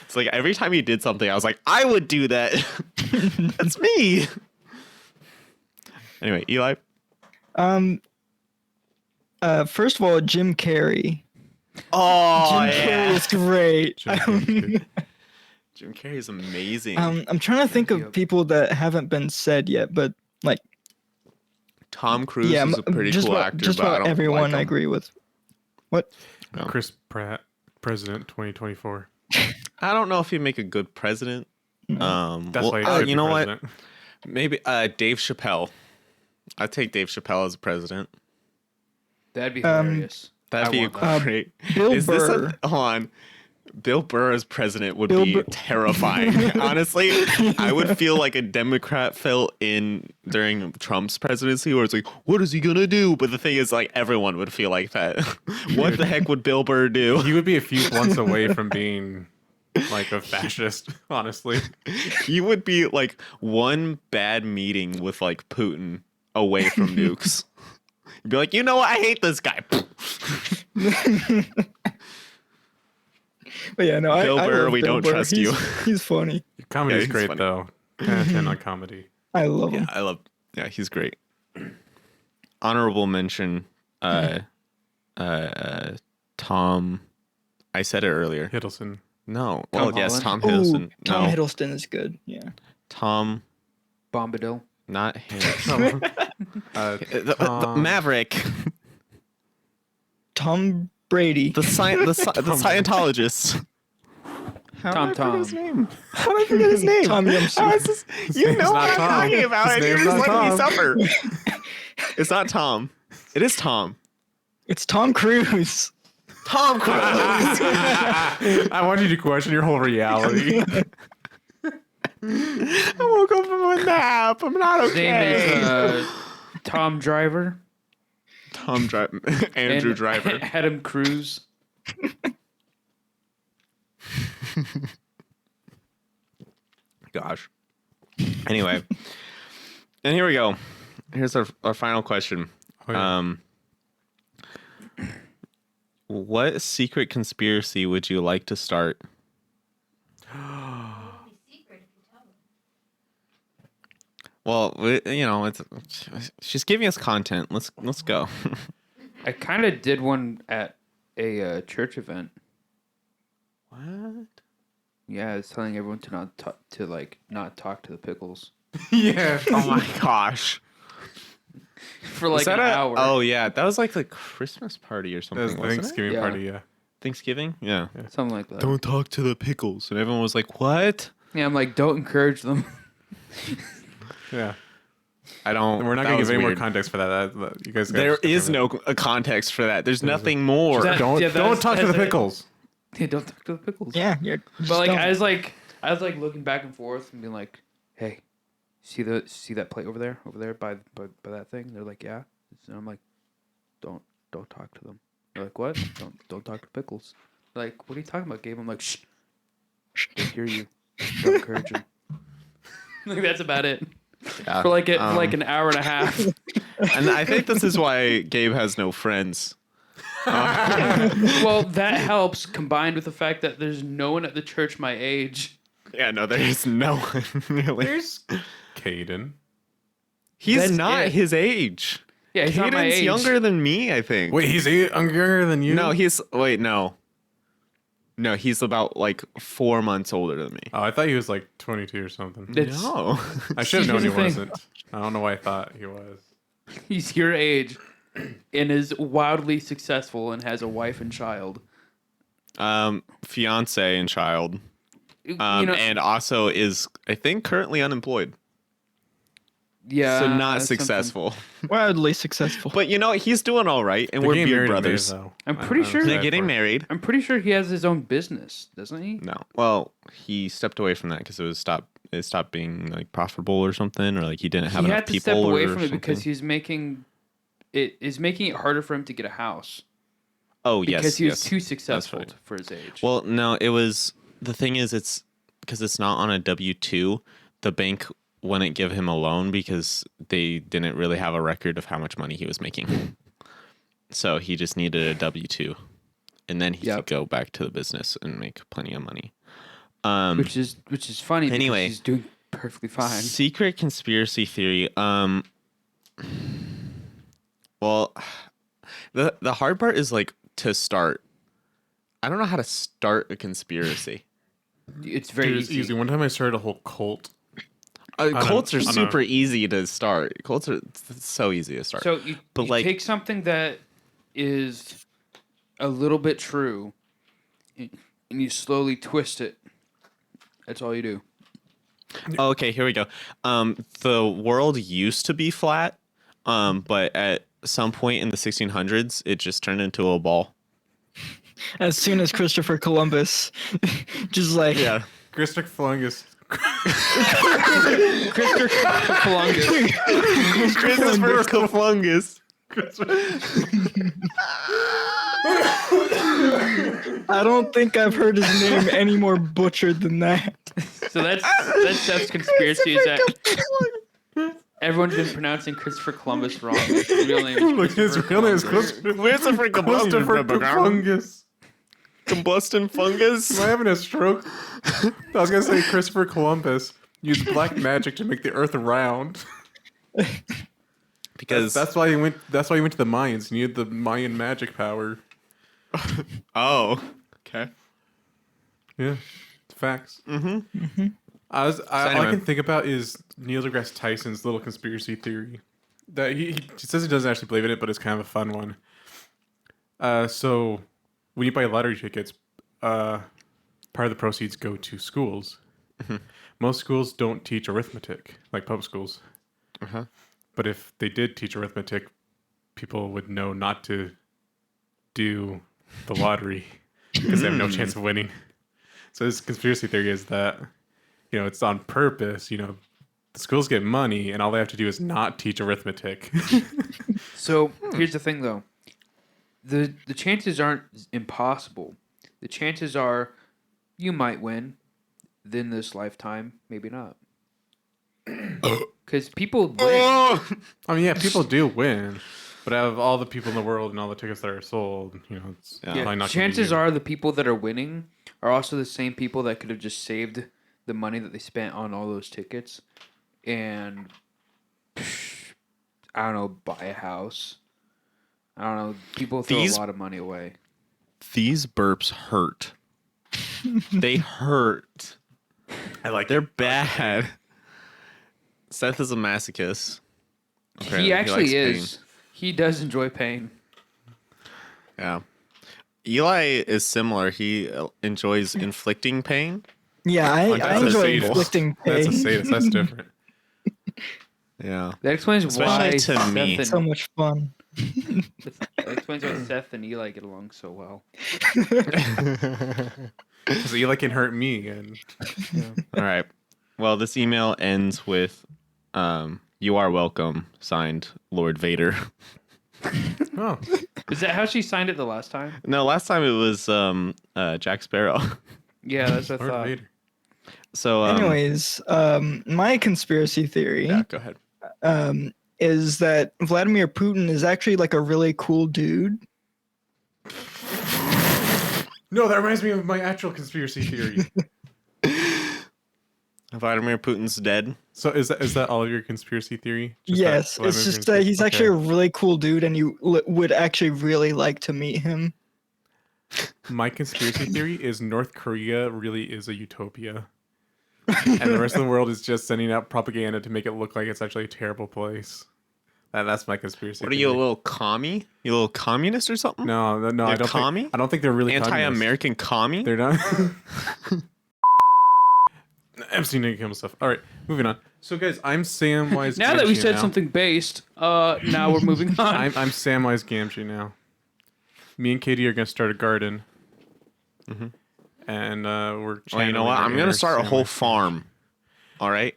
Speaker 1: It's like every time he did something, I was like, I would do that. That's me. Anyway, Eli.
Speaker 3: First of all, Jim Carrey.
Speaker 1: Oh,
Speaker 3: Jim Carrey is great.
Speaker 4: Jim Carrey's good.
Speaker 1: Jim Carrey is amazing.
Speaker 3: I'm trying to think of people that haven't been said yet, but like,
Speaker 1: Tom Cruise
Speaker 3: yeah,
Speaker 1: is a pretty
Speaker 3: just
Speaker 1: cool
Speaker 3: about,
Speaker 1: actor,
Speaker 3: just
Speaker 1: but I
Speaker 3: about
Speaker 1: don't
Speaker 3: everyone
Speaker 1: like
Speaker 3: I
Speaker 1: him.
Speaker 3: agree with. What?
Speaker 1: No.
Speaker 4: Chris Pratt, President 2024.
Speaker 1: I don't know if he'd make a good president.
Speaker 4: That's why he should
Speaker 1: you
Speaker 4: be
Speaker 1: know
Speaker 4: president.
Speaker 1: what? Maybe Dave Chappelle. I'd take Dave Chappelle as president.
Speaker 2: That'd be hilarious.
Speaker 1: That'd
Speaker 2: I
Speaker 1: be
Speaker 2: want that.
Speaker 1: great.
Speaker 3: Bill
Speaker 1: Is this
Speaker 3: Burr.
Speaker 1: hold on? Bill Burr as president would
Speaker 3: Bill
Speaker 1: be
Speaker 3: Burr-
Speaker 1: terrifying. Honestly, I would feel like a Democrat felt during Trump's presidency, where it's like, what is he gonna do? But the thing is, like, everyone would feel like that. What the heck would Bill Burr do?
Speaker 4: He would be a few blunts away from being like a fascist, honestly.
Speaker 1: You would be like one bad meeting with like Putin away from nukes. You'd be like, you know what? I hate this guy.
Speaker 3: But yeah, no,
Speaker 1: Bill
Speaker 3: I
Speaker 1: Burr,
Speaker 3: love
Speaker 1: we
Speaker 3: Bill
Speaker 1: don't
Speaker 3: Burr.
Speaker 1: trust
Speaker 3: He's-
Speaker 1: you.
Speaker 3: He's funny.
Speaker 4: Comedy's
Speaker 1: he's
Speaker 4: great
Speaker 1: funny.
Speaker 4: though. 10 out of 10 on comedy.
Speaker 3: I love him.
Speaker 1: Yeah, he's great. Honorable mention, Tom. I said it earlier.
Speaker 4: Hiddleston.
Speaker 1: No.
Speaker 2: Tom
Speaker 1: Well, yes,
Speaker 2: Holland?
Speaker 1: Tom
Speaker 3: Ooh,
Speaker 1: Hiddleston.
Speaker 3: Tom
Speaker 1: No.
Speaker 3: Hiddleston is good. Yeah.
Speaker 1: Tom,
Speaker 2: Bombadil.
Speaker 1: not him.
Speaker 4: The
Speaker 1: the Maverick.
Speaker 3: Tom Brady.
Speaker 1: The Scientologist.
Speaker 2: Tom
Speaker 1: did I forget
Speaker 2: Tom.
Speaker 1: his name? How did I forget his name?
Speaker 3: Tom Yumsu.
Speaker 1: You
Speaker 4: name's
Speaker 1: know
Speaker 4: not
Speaker 1: what I'm
Speaker 4: Tom.
Speaker 1: talking about,
Speaker 4: His
Speaker 1: and you're
Speaker 4: name's
Speaker 1: just
Speaker 4: not
Speaker 1: letting me
Speaker 4: Tom.
Speaker 1: suffer. It's not Tom. It is Tom.
Speaker 3: It's Tom Cruise.
Speaker 1: Tom Cruise.
Speaker 4: I want you to question your whole reality.
Speaker 1: I woke up from a nap. I'm not
Speaker 2: His name
Speaker 1: okay.
Speaker 2: is Tom Driver.
Speaker 1: Tom Driver. Andrew
Speaker 2: and
Speaker 1: Driver.
Speaker 2: Adam Cruz.
Speaker 1: Gosh. Anyway. And here we go. Here's our final question.
Speaker 4: Oh, yeah.
Speaker 1: What secret conspiracy would you like to start? Well, she's giving us content. Let's go.
Speaker 2: I kind of did one at a church event.
Speaker 1: What?
Speaker 2: Yeah, I was telling everyone to not talk to the pickles
Speaker 4: Yeah.
Speaker 1: Oh my gosh.
Speaker 2: for like
Speaker 1: Was that
Speaker 2: an
Speaker 1: a-
Speaker 2: hour.
Speaker 1: Oh yeah, that was like the Christmas party or
Speaker 4: That
Speaker 1: something.
Speaker 4: was the
Speaker 1: Wasn't it?
Speaker 4: Thanksgiving
Speaker 2: Yeah.
Speaker 4: party, yeah.
Speaker 1: Thanksgiving? Yeah.
Speaker 2: Something like that.
Speaker 1: Don't talk to the pickles, and everyone was like, "What?"
Speaker 2: Yeah, I'm like, don't encourage them.
Speaker 4: Yeah.
Speaker 1: I don't.
Speaker 4: And we're not
Speaker 1: that
Speaker 4: going to
Speaker 1: was
Speaker 4: give any more
Speaker 1: weird.
Speaker 4: context for that. You guys gotta
Speaker 1: There
Speaker 4: stick
Speaker 1: is
Speaker 4: with
Speaker 1: no a context for that. There's nothing more.
Speaker 2: That-
Speaker 4: it. Don't
Speaker 2: yeah,
Speaker 4: don't talk to the
Speaker 2: that's it.
Speaker 4: pickles.
Speaker 2: Yeah, don't talk to the pickles.
Speaker 3: Yeah, yeah.
Speaker 2: But like, I was like looking back and forth and being like, hey, see that plate over there by that thing? They're like, yeah. And I'm like, don't talk to them. They're like, what? Don't talk to pickles. They're like, what are you talking about, Gabe? I'm like, shh. They hear you. Don't encourage them. Like that's about it.
Speaker 1: Yeah.
Speaker 2: For like an hour and a half.
Speaker 1: And I think this is why Gabe has no friends.
Speaker 2: Well, that helps combined with the fact that there's no one at the church my age.
Speaker 1: Yeah, no, there is no one really.
Speaker 4: There's Caden.
Speaker 1: He's
Speaker 2: That's
Speaker 1: not
Speaker 2: it.
Speaker 1: his age.
Speaker 2: Yeah, he's not my
Speaker 1: Caden's
Speaker 2: age.
Speaker 1: younger than me, I think.
Speaker 4: Wait, he's younger than you?
Speaker 1: No, No, he's about like 4 months older than me.
Speaker 4: Oh, I thought he was like 22 or something.
Speaker 2: It's-
Speaker 1: No.
Speaker 4: I should have known he
Speaker 2: Here's the thing.
Speaker 4: wasn't. I don't know why I thought he was.
Speaker 2: He's your age and is wildly successful and has a wife and child.
Speaker 1: Fiance and child. And also is, I think, currently unemployed.
Speaker 2: yeah,
Speaker 1: So not
Speaker 2: that's something.
Speaker 1: successful.
Speaker 3: Wildly successful.
Speaker 1: But he's doing all right, and
Speaker 4: They're
Speaker 1: we're
Speaker 4: getting
Speaker 1: beard
Speaker 4: married in May,
Speaker 1: brothers.
Speaker 4: though.
Speaker 2: I'm pretty sure-
Speaker 1: They're getting married.
Speaker 2: I'm pretty sure he has his own business, doesn't he?
Speaker 1: No. Well, he stepped away from that because it stopped being like profitable or something, or like he didn't have
Speaker 2: He
Speaker 1: enough
Speaker 2: had to
Speaker 1: people.
Speaker 2: step away
Speaker 1: or
Speaker 2: from it because
Speaker 1: something.
Speaker 2: he's making it harder for him to get a house
Speaker 1: Oh yes,
Speaker 2: because he was
Speaker 1: yes.
Speaker 2: too successful
Speaker 1: right.
Speaker 2: for his age.
Speaker 1: Well, no, it was the thing is it's because it's not on a W-2. The bank wouldn't give him a loan because they didn't really have a record of how much money he was making. So he just needed a W-2, and then he could go back to the business and make plenty of money.
Speaker 2: which is funny.
Speaker 1: Anyway.
Speaker 2: because he's doing perfectly fine.
Speaker 1: Secret conspiracy theory. Well, the hard part is like to start. I don't know how to start a conspiracy.
Speaker 2: It's very
Speaker 4: Dude, it's easy. One time I started a whole cult.
Speaker 1: Cults are
Speaker 4: on a-
Speaker 1: super easy to start. Cults are it's so easy to start.
Speaker 2: So you take something that is a little bit true and you slowly twist it. That's all you do.
Speaker 1: Oh, okay, here we go. The world used to be flat, but at some point in the 1600s, it just turned into a ball.
Speaker 3: As soon as Christopher Columbus, just like
Speaker 1: Yeah.
Speaker 4: Christopher Columbus.
Speaker 2: Christopher Columbus.
Speaker 1: Christopher Columbus.
Speaker 3: I don't think I've heard his name any more butchered than that.
Speaker 2: So that's Seth's conspiracy is that everyone's been pronouncing Christopher Columbus wrong. His real name is
Speaker 4: Look, his
Speaker 2: Christopher
Speaker 4: real name is
Speaker 2: Columbus.
Speaker 1: Christopher
Speaker 4: Christopher Columbus.
Speaker 1: Combustion fungus.
Speaker 4: Am I having a stroke? I was gonna say Christopher Columbus used black magic to make the Earth round.
Speaker 1: Because
Speaker 4: That's why he went. That's why he went to the Mayans. He needed the Mayan magic power.
Speaker 1: oh, okay.
Speaker 4: Yeah, it's facts.
Speaker 1: Mm-hmm.
Speaker 4: All I
Speaker 1: anyway.
Speaker 4: can think about is Neil deGrasse Tyson's little conspiracy theory that he says he doesn't actually believe in it, but it's kind of a fun one. So when you buy lottery tickets, part of the proceeds go to schools. Most schools don't teach arithmetic like public schools.
Speaker 1: Uh-huh.
Speaker 4: But if they did teach arithmetic, people would know not to do the lottery because they have no chance of winning. So this conspiracy theory is that, it's on purpose. The schools get money and all they have to do is not teach arithmetic.
Speaker 2: So here's the thing, though. The chances aren't impossible. The chances are you might win in this lifetime, maybe not. Because people win.
Speaker 4: I mean, yeah, people do win. But out of all the people in the world and all the tickets that are sold, it's probably not gonna be
Speaker 2: Chances
Speaker 4: you.
Speaker 2: are the people that are winning are also the same people that could have just saved the money that they spent on all those tickets and, I don't know, buy a house. I don't know. People throw a lot of money away.
Speaker 1: These burps hurt. They hurt. They're bad. Seth is a masochist. Apparently,
Speaker 2: He actually
Speaker 1: likes
Speaker 2: is. He does enjoy pain.
Speaker 1: pain. Yeah. Eli is similar. He enjoys inflicting pain.
Speaker 3: Yeah, I
Speaker 4: That's a
Speaker 3: enjoy
Speaker 4: sadist.
Speaker 3: inflicting
Speaker 4: That's a
Speaker 3: pain.
Speaker 4: sadist. That's different.
Speaker 1: Yeah.
Speaker 2: That explains
Speaker 1: Especially
Speaker 2: why
Speaker 1: to
Speaker 2: Seth
Speaker 1: me.
Speaker 2: and,
Speaker 3: So much fun.
Speaker 2: that explains why Seth and Eli get along so well.
Speaker 4: So Eli can hurt me. And
Speaker 1: All right. Well, this email ends with "You are welcome," signed Lord Vader.
Speaker 4: oh,
Speaker 2: Is that how she signed it the last time?
Speaker 1: No, last time it was Jack Sparrow.
Speaker 2: Yeah, that's what I
Speaker 4: Lord
Speaker 2: thought.
Speaker 4: Vader.
Speaker 1: So
Speaker 3: Anyways, my conspiracy theory
Speaker 1: yeah, go ahead.
Speaker 3: is that Vladimir Putin is actually like a really cool dude.
Speaker 4: No, that reminds me of my actual conspiracy theory.
Speaker 1: Vladimir Putin's dead.
Speaker 4: So is that all of your conspiracy theory? Just
Speaker 3: Yes,
Speaker 4: that
Speaker 3: it's
Speaker 4: Vladimir
Speaker 3: just
Speaker 4: Putin's-
Speaker 3: that he's actually a
Speaker 4: okay.
Speaker 3: really cool dude, and you would actually really like to meet him.
Speaker 4: My conspiracy theory is North Korea really is a utopia. And the rest of the world is just sending out propaganda to make it look like it's actually a terrible place. That's my conspiracy
Speaker 1: What are
Speaker 4: theory.
Speaker 1: you, a little commie? You a little communist or something?
Speaker 4: No, I
Speaker 1: You're
Speaker 4: don't
Speaker 1: commie?
Speaker 4: think. I don't think they're really
Speaker 1: Anti-American commie?
Speaker 4: They're not. Epstein didn't kill himself. All right, moving on. So, guys, I'm Samwise.
Speaker 2: Now that we
Speaker 4: Gamgee
Speaker 2: said
Speaker 4: now.
Speaker 2: something based, now we're moving on.
Speaker 4: I'm Samwise Gamgee now. Me and Katie are gonna start a garden. And we're.
Speaker 1: Well, you know what?
Speaker 4: channeling our
Speaker 1: I'm gonna
Speaker 4: inner
Speaker 1: start a whole
Speaker 4: Samwise.
Speaker 1: farm. All right.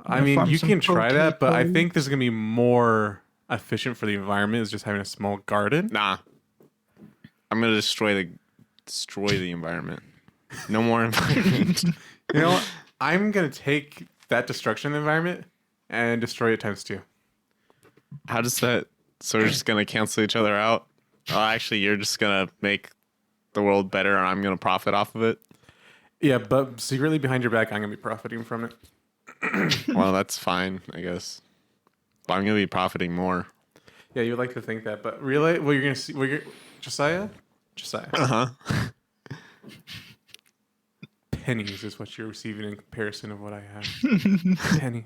Speaker 4: I mean,
Speaker 3: farm
Speaker 4: you
Speaker 3: some
Speaker 4: can try that, but I
Speaker 3: potatoes.
Speaker 4: think this is gonna be more efficient for the environment is just having a small garden.
Speaker 1: Nah. I'm gonna destroy the environment. No more environment.
Speaker 4: You know what? I'm gonna take that destruction of the environment and destroy it times 2.
Speaker 1: How does that? So we're just gonna cancel each other out? Oh, actually, you're just gonna make the world better, and I'm gonna profit off of it.
Speaker 4: Yeah, but secretly behind your back, I'm gonna be profiting from it.
Speaker 1: Well, that's fine, I guess. But I'm gonna be profiting more.
Speaker 4: Yeah, you would like to think that, but really, well, you're gonna see. Well, Josiah.
Speaker 1: Uh huh.
Speaker 4: Pennies is what you're receiving in comparison of what I have. Penny.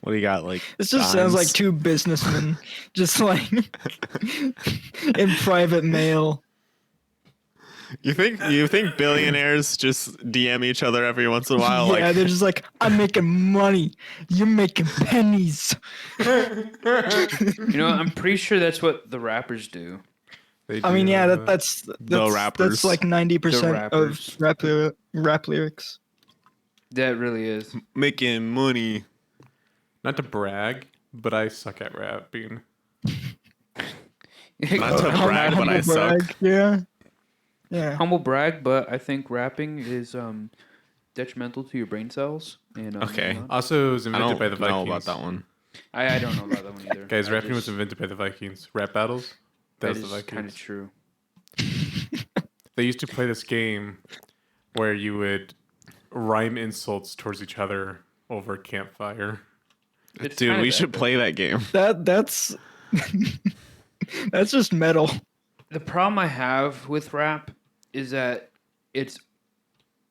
Speaker 1: What do you got? Like
Speaker 3: This just sounds like
Speaker 1: dimes?
Speaker 3: two businessmen, just like in private mail.
Speaker 1: You think billionaires just DM each other every once in a while?
Speaker 3: Yeah,
Speaker 1: Like,
Speaker 3: they're just like, I'm making money. You're making pennies.
Speaker 2: You know, I'm pretty sure that's what the rappers do.
Speaker 4: They
Speaker 3: I mean,
Speaker 4: do
Speaker 3: yeah,
Speaker 4: have
Speaker 3: that's
Speaker 1: rappers.
Speaker 3: like 90% of
Speaker 2: rappers.
Speaker 3: rap lyrics.
Speaker 2: That really is.
Speaker 1: making money.
Speaker 4: Not to brag, but I suck at rapping.
Speaker 1: Not to brag, but I
Speaker 3: Humble
Speaker 1: suck.
Speaker 3: brag, yeah. Yeah.
Speaker 2: Humble brag, but I think rapping is detrimental to your brain cells. And
Speaker 1: Okay.
Speaker 4: Also, it was
Speaker 1: I
Speaker 4: invented
Speaker 1: don't
Speaker 4: by the Vikings.
Speaker 1: know about that one.
Speaker 2: I don't know about that one either.
Speaker 4: Guys, rapping was invented by the Vikings. Rap battles? That was the Vikings.
Speaker 2: Kind of true.
Speaker 4: They used to play this game where you would rhyme insults towards each other over a campfire.
Speaker 2: It's
Speaker 1: Dude,
Speaker 2: kind
Speaker 1: we
Speaker 2: of
Speaker 1: should
Speaker 2: epic.
Speaker 1: play that game.
Speaker 3: That's that's just metal.
Speaker 2: The problem I have with rap is that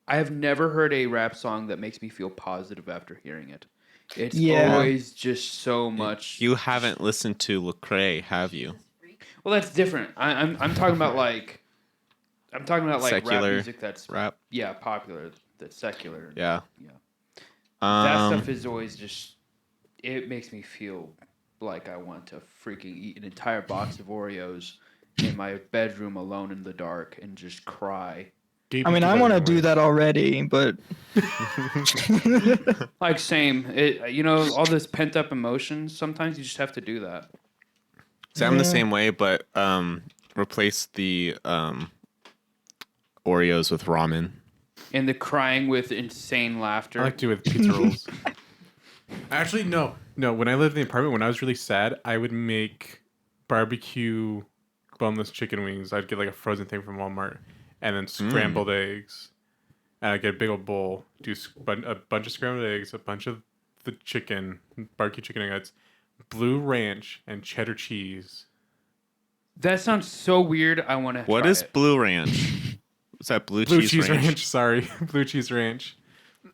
Speaker 2: I have never heard a rap song that makes me feel positive after hearing it. It's
Speaker 3: Yeah.
Speaker 2: always just so much.
Speaker 1: You haven't listened to Lecrae, have you?
Speaker 2: Well, that's different. I'm talking about like
Speaker 1: Secular
Speaker 2: rap music that's
Speaker 1: Rap.
Speaker 2: popular, that's secular.
Speaker 1: Yeah.
Speaker 2: Yeah. That
Speaker 1: Um,
Speaker 2: stuff is always just, it makes me feel like I want to freaking eat an entire box of Oreos in my bedroom alone in the dark and just cry.
Speaker 3: I mean, I want to do that already, but
Speaker 2: Like same, all this pent up emotions. Sometimes you just have to do that.
Speaker 1: See, I'm the
Speaker 3: Yeah.
Speaker 1: same way, but replace the Oreos with ramen.
Speaker 2: And the crying with insane laughter.
Speaker 4: I like to do it with pizza rolls. Actually, no. When I lived in the apartment, when I was really sad, I would make barbecue boneless chicken wings. I'd get like a frozen thing from Walmart, and then scrambled eggs. And I'd get a big old bowl, do a bunch of scrambled eggs, a bunch of the chicken, barbecue chicken nuggets, blue ranch, and cheddar cheese.
Speaker 2: That sounds so weird. I want to.
Speaker 1: What is Blue Ranch? Is that blue
Speaker 4: Cheese
Speaker 1: ranch?
Speaker 4: ranch, sorry. Blue cheese ranch.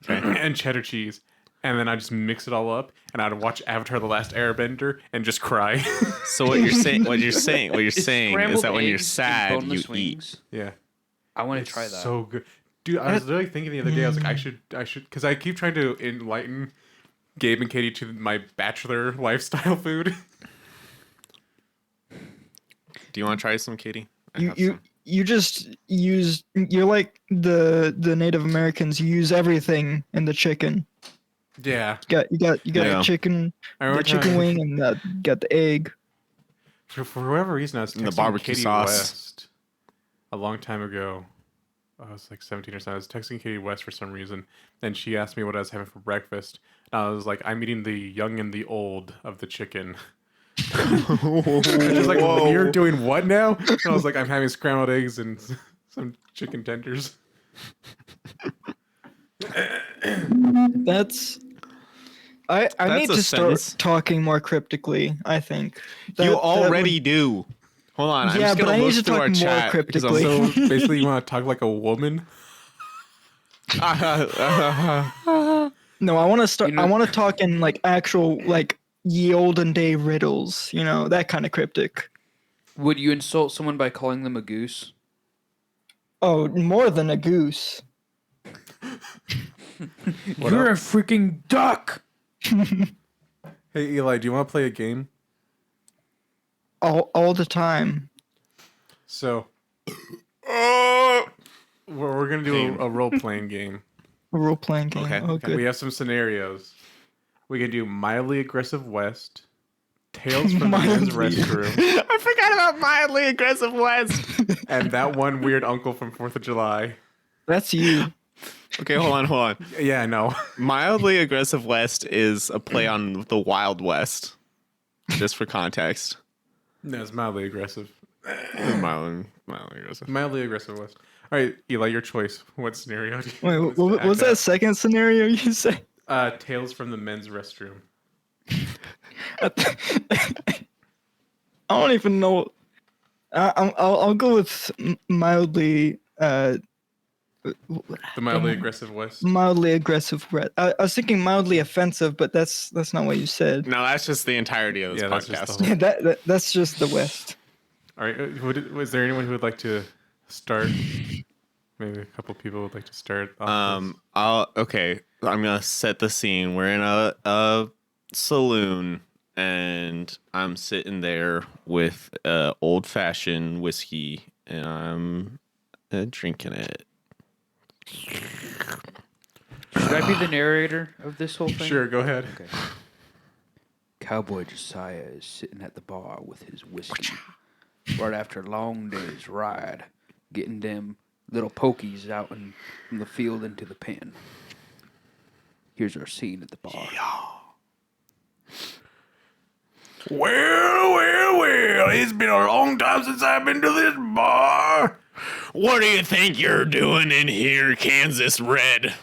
Speaker 4: And cheddar cheese. And then I just mix it all up, and I'd watch Avatar: The Last Airbender and just cry.
Speaker 1: So what you're saying is
Speaker 2: scrambled
Speaker 1: that when you're
Speaker 2: eggs and
Speaker 1: sad, you
Speaker 2: boneless
Speaker 1: eat.
Speaker 2: wings?
Speaker 4: Yeah.
Speaker 2: I want to
Speaker 4: It's
Speaker 2: try that.
Speaker 4: so good. Dude, I was literally thinking the other day, I was like, I should, because I keep trying to enlighten Gabe and Katie to my bachelor lifestyle food.
Speaker 1: Do you want to try some, Katie? I have
Speaker 3: you
Speaker 1: some.
Speaker 3: you just use, you're like the Native Americans. You use everything in the chicken.
Speaker 4: Yeah.
Speaker 3: You got
Speaker 1: Yeah.
Speaker 3: a chicken,
Speaker 4: I
Speaker 3: the
Speaker 4: remember
Speaker 3: chicken wing, and got the egg.
Speaker 4: For whatever reason, I was
Speaker 1: And the
Speaker 4: texting
Speaker 1: barbecue
Speaker 4: Katie
Speaker 1: sauce.
Speaker 4: West a long time ago. I was like 17 or something. I was texting Katie West for some reason, and she asked me what I was having for breakfast. And I was like, I'm eating the young and the old of the chicken. And she's like, you're doing what now? And I was like, I'm having scrambled eggs and some chicken tenders.
Speaker 3: That's. I need
Speaker 1: a
Speaker 3: to start
Speaker 1: sentence.
Speaker 3: talking more cryptically. I think
Speaker 1: You
Speaker 3: That
Speaker 1: already
Speaker 3: would-
Speaker 1: do. Hold on, I'm
Speaker 3: Yeah,
Speaker 1: just
Speaker 3: but
Speaker 1: gonna
Speaker 3: I need
Speaker 1: look
Speaker 3: to
Speaker 1: through
Speaker 3: talk
Speaker 1: our
Speaker 3: more
Speaker 1: chat because I'm
Speaker 3: cryptically.
Speaker 4: So basically, you want to talk like a woman?
Speaker 3: No, I want to start.
Speaker 2: You know-
Speaker 3: I want to talk in like actual like ye olden day riddles. You know, that kind of cryptic.
Speaker 2: Would you insult someone by calling them a goose?
Speaker 3: Oh, more than a goose.
Speaker 2: You're a freaking duck.
Speaker 4: Hey, Eli, do you want to play a game?
Speaker 3: All the time.
Speaker 4: So, we're going to do a role-playing game.
Speaker 3: A role playing game.
Speaker 1: Okay,
Speaker 3: Oh,
Speaker 1: okay.
Speaker 3: good.
Speaker 4: We have some scenarios. We can do mildly aggressive West, Tales from the men's
Speaker 3: Mildly.
Speaker 4: restroom,
Speaker 1: I forgot about mildly aggressive West.
Speaker 4: and that one weird uncle from 4th of July.
Speaker 3: That's you.
Speaker 1: Okay, hold on.
Speaker 4: Yeah, I know.
Speaker 1: Mildly aggressive West is a play on the Wild West. Just for context.
Speaker 4: No, it's mildly aggressive.
Speaker 1: Mildly aggressive.
Speaker 4: Mildly aggressive West. All right, Eli, your choice. What scenario do you
Speaker 3: Wait,
Speaker 4: want us
Speaker 3: what
Speaker 4: to
Speaker 3: was
Speaker 4: act
Speaker 3: that second scenario you said?
Speaker 4: out? Tales from the men's restroom.
Speaker 3: I don't even know. I'll go with mildly.
Speaker 4: The mildly aggressive West.
Speaker 3: Mildly aggressive. I was thinking mildly offensive, but that's not what you said.
Speaker 1: No, that's just the entirety of this
Speaker 4: Yeah, that's just
Speaker 1: podcast.
Speaker 4: the whole-
Speaker 3: Yeah, that's just the West.
Speaker 4: All right, was there anyone who would like to start? Maybe a couple people would like to start. Off this.
Speaker 1: I'm gonna set the scene. We're in a saloon, and I'm sitting there with old fashioned whiskey, and I'm drinking it.
Speaker 2: Should I be the narrator of this whole thing?
Speaker 4: Sure, go ahead.
Speaker 2: Okay. Cowboy Josiah is sitting at the bar with his whiskey right after a long day's ride, getting them little pokies out from the field into the pen. Here's our scene at the bar.
Speaker 4: Well, it's been a long time since I've been to this bar.
Speaker 1: What do you think you're doing in here, Kansas Red?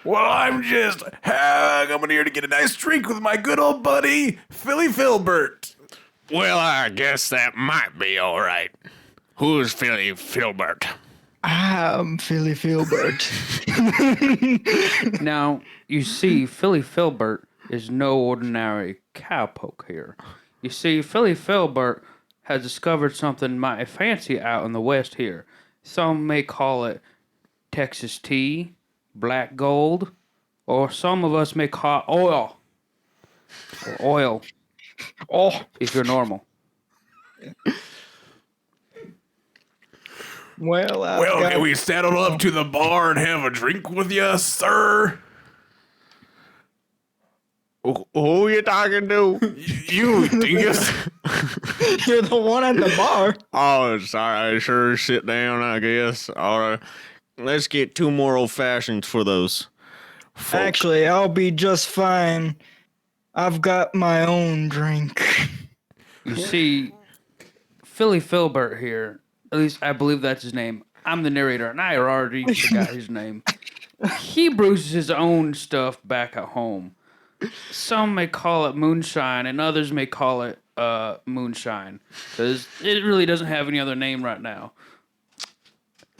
Speaker 4: Well, I'm just coming here to get a nice drink with my good old buddy, Philly Filbert.
Speaker 1: Well, I guess that might be all right. Who's Philly Filbert?
Speaker 3: I'm Philly Filbert.
Speaker 2: Now, you see, Philly Filbert is no ordinary cowpoke here. You see, Philly Filbert has discovered something mighty fancy out in the West here. Some may call it Texas tea, black gold, or some of us may call it oil. Or oil,
Speaker 3: Oh,
Speaker 2: if you're normal.
Speaker 3: well,
Speaker 4: Can we settle up to the bar and have a drink with you, sir?
Speaker 1: Who you talking to?
Speaker 4: You dingus.
Speaker 3: You're the one at the bar.
Speaker 1: Oh, sorry. Sure, sit down, I guess. All right. Let's get 2 more old fashions for those. Folk.
Speaker 3: Actually, I'll be just fine. I've got my own drink.
Speaker 2: You see, Philly Filbert here, at least I believe that's his name. I'm the narrator, and I already forgot his name. He brews his own stuff back at home. Some may call it moonshine, and others may call it moonshine, because it really doesn't have any other name right now.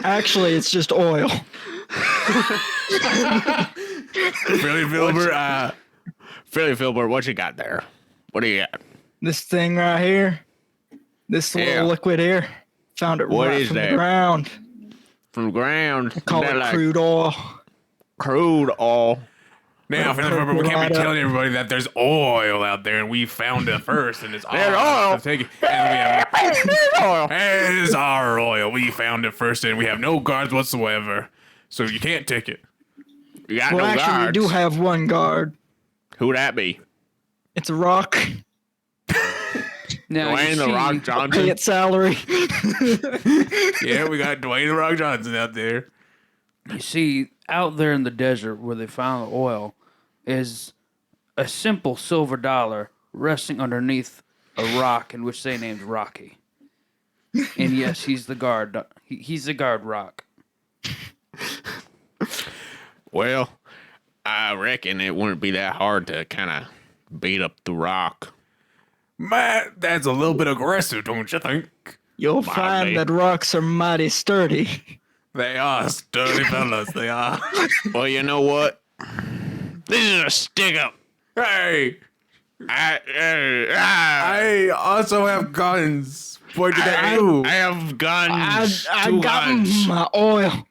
Speaker 3: Actually, it's just oil.
Speaker 4: Philly Filbert,
Speaker 1: Philly Filbert, what you got there? What do you got?
Speaker 3: This thing right here, this little liquid here, found it
Speaker 1: What
Speaker 3: right
Speaker 1: is
Speaker 3: from
Speaker 1: that?
Speaker 3: the ground.
Speaker 1: From the ground?
Speaker 3: Call
Speaker 1: That
Speaker 3: it
Speaker 1: like
Speaker 3: crude oil.
Speaker 1: Crude oil.
Speaker 4: now, Philly Filbert, we can't be telling everybody that there's oil out there, and we found it first, and it's
Speaker 1: There's
Speaker 4: oil.
Speaker 1: oil.
Speaker 4: To take it. And we have,
Speaker 1: Oil.
Speaker 4: it's our oil. We found it first, and we have no guards whatsoever, so you can't take it.
Speaker 1: You got
Speaker 3: Well,
Speaker 1: no
Speaker 3: actually,
Speaker 1: guards.
Speaker 3: we do have one guard.
Speaker 1: Who that be?
Speaker 3: It's a rock.
Speaker 2: Now,
Speaker 1: Dwayne
Speaker 2: you
Speaker 1: the
Speaker 2: see,
Speaker 1: Rock
Speaker 3: Pay
Speaker 1: Johnson.
Speaker 3: its salary.
Speaker 4: Yeah, we got Dwayne the Rock Johnson out there.
Speaker 2: You see, out there in the desert where they found the oil is a simple silver dollar resting underneath a rock in which they named Rocky. And yes, he's the guard. He's the guard rock.
Speaker 1: Well, I reckon it wouldn't be that hard to kind of beat up the rock.
Speaker 4: Man, that's a little bit aggressive, don't you think?
Speaker 3: You'll
Speaker 1: Might
Speaker 3: find
Speaker 1: be.
Speaker 3: that rocks are mighty sturdy.
Speaker 4: They are sturdy fellas, they are.
Speaker 1: Well, you know what? This is a stick up.
Speaker 4: Hey,
Speaker 1: I
Speaker 4: I also have guns pointed at you.
Speaker 1: I have guns.
Speaker 3: I
Speaker 1: Two
Speaker 3: got
Speaker 1: guns.
Speaker 3: my oil.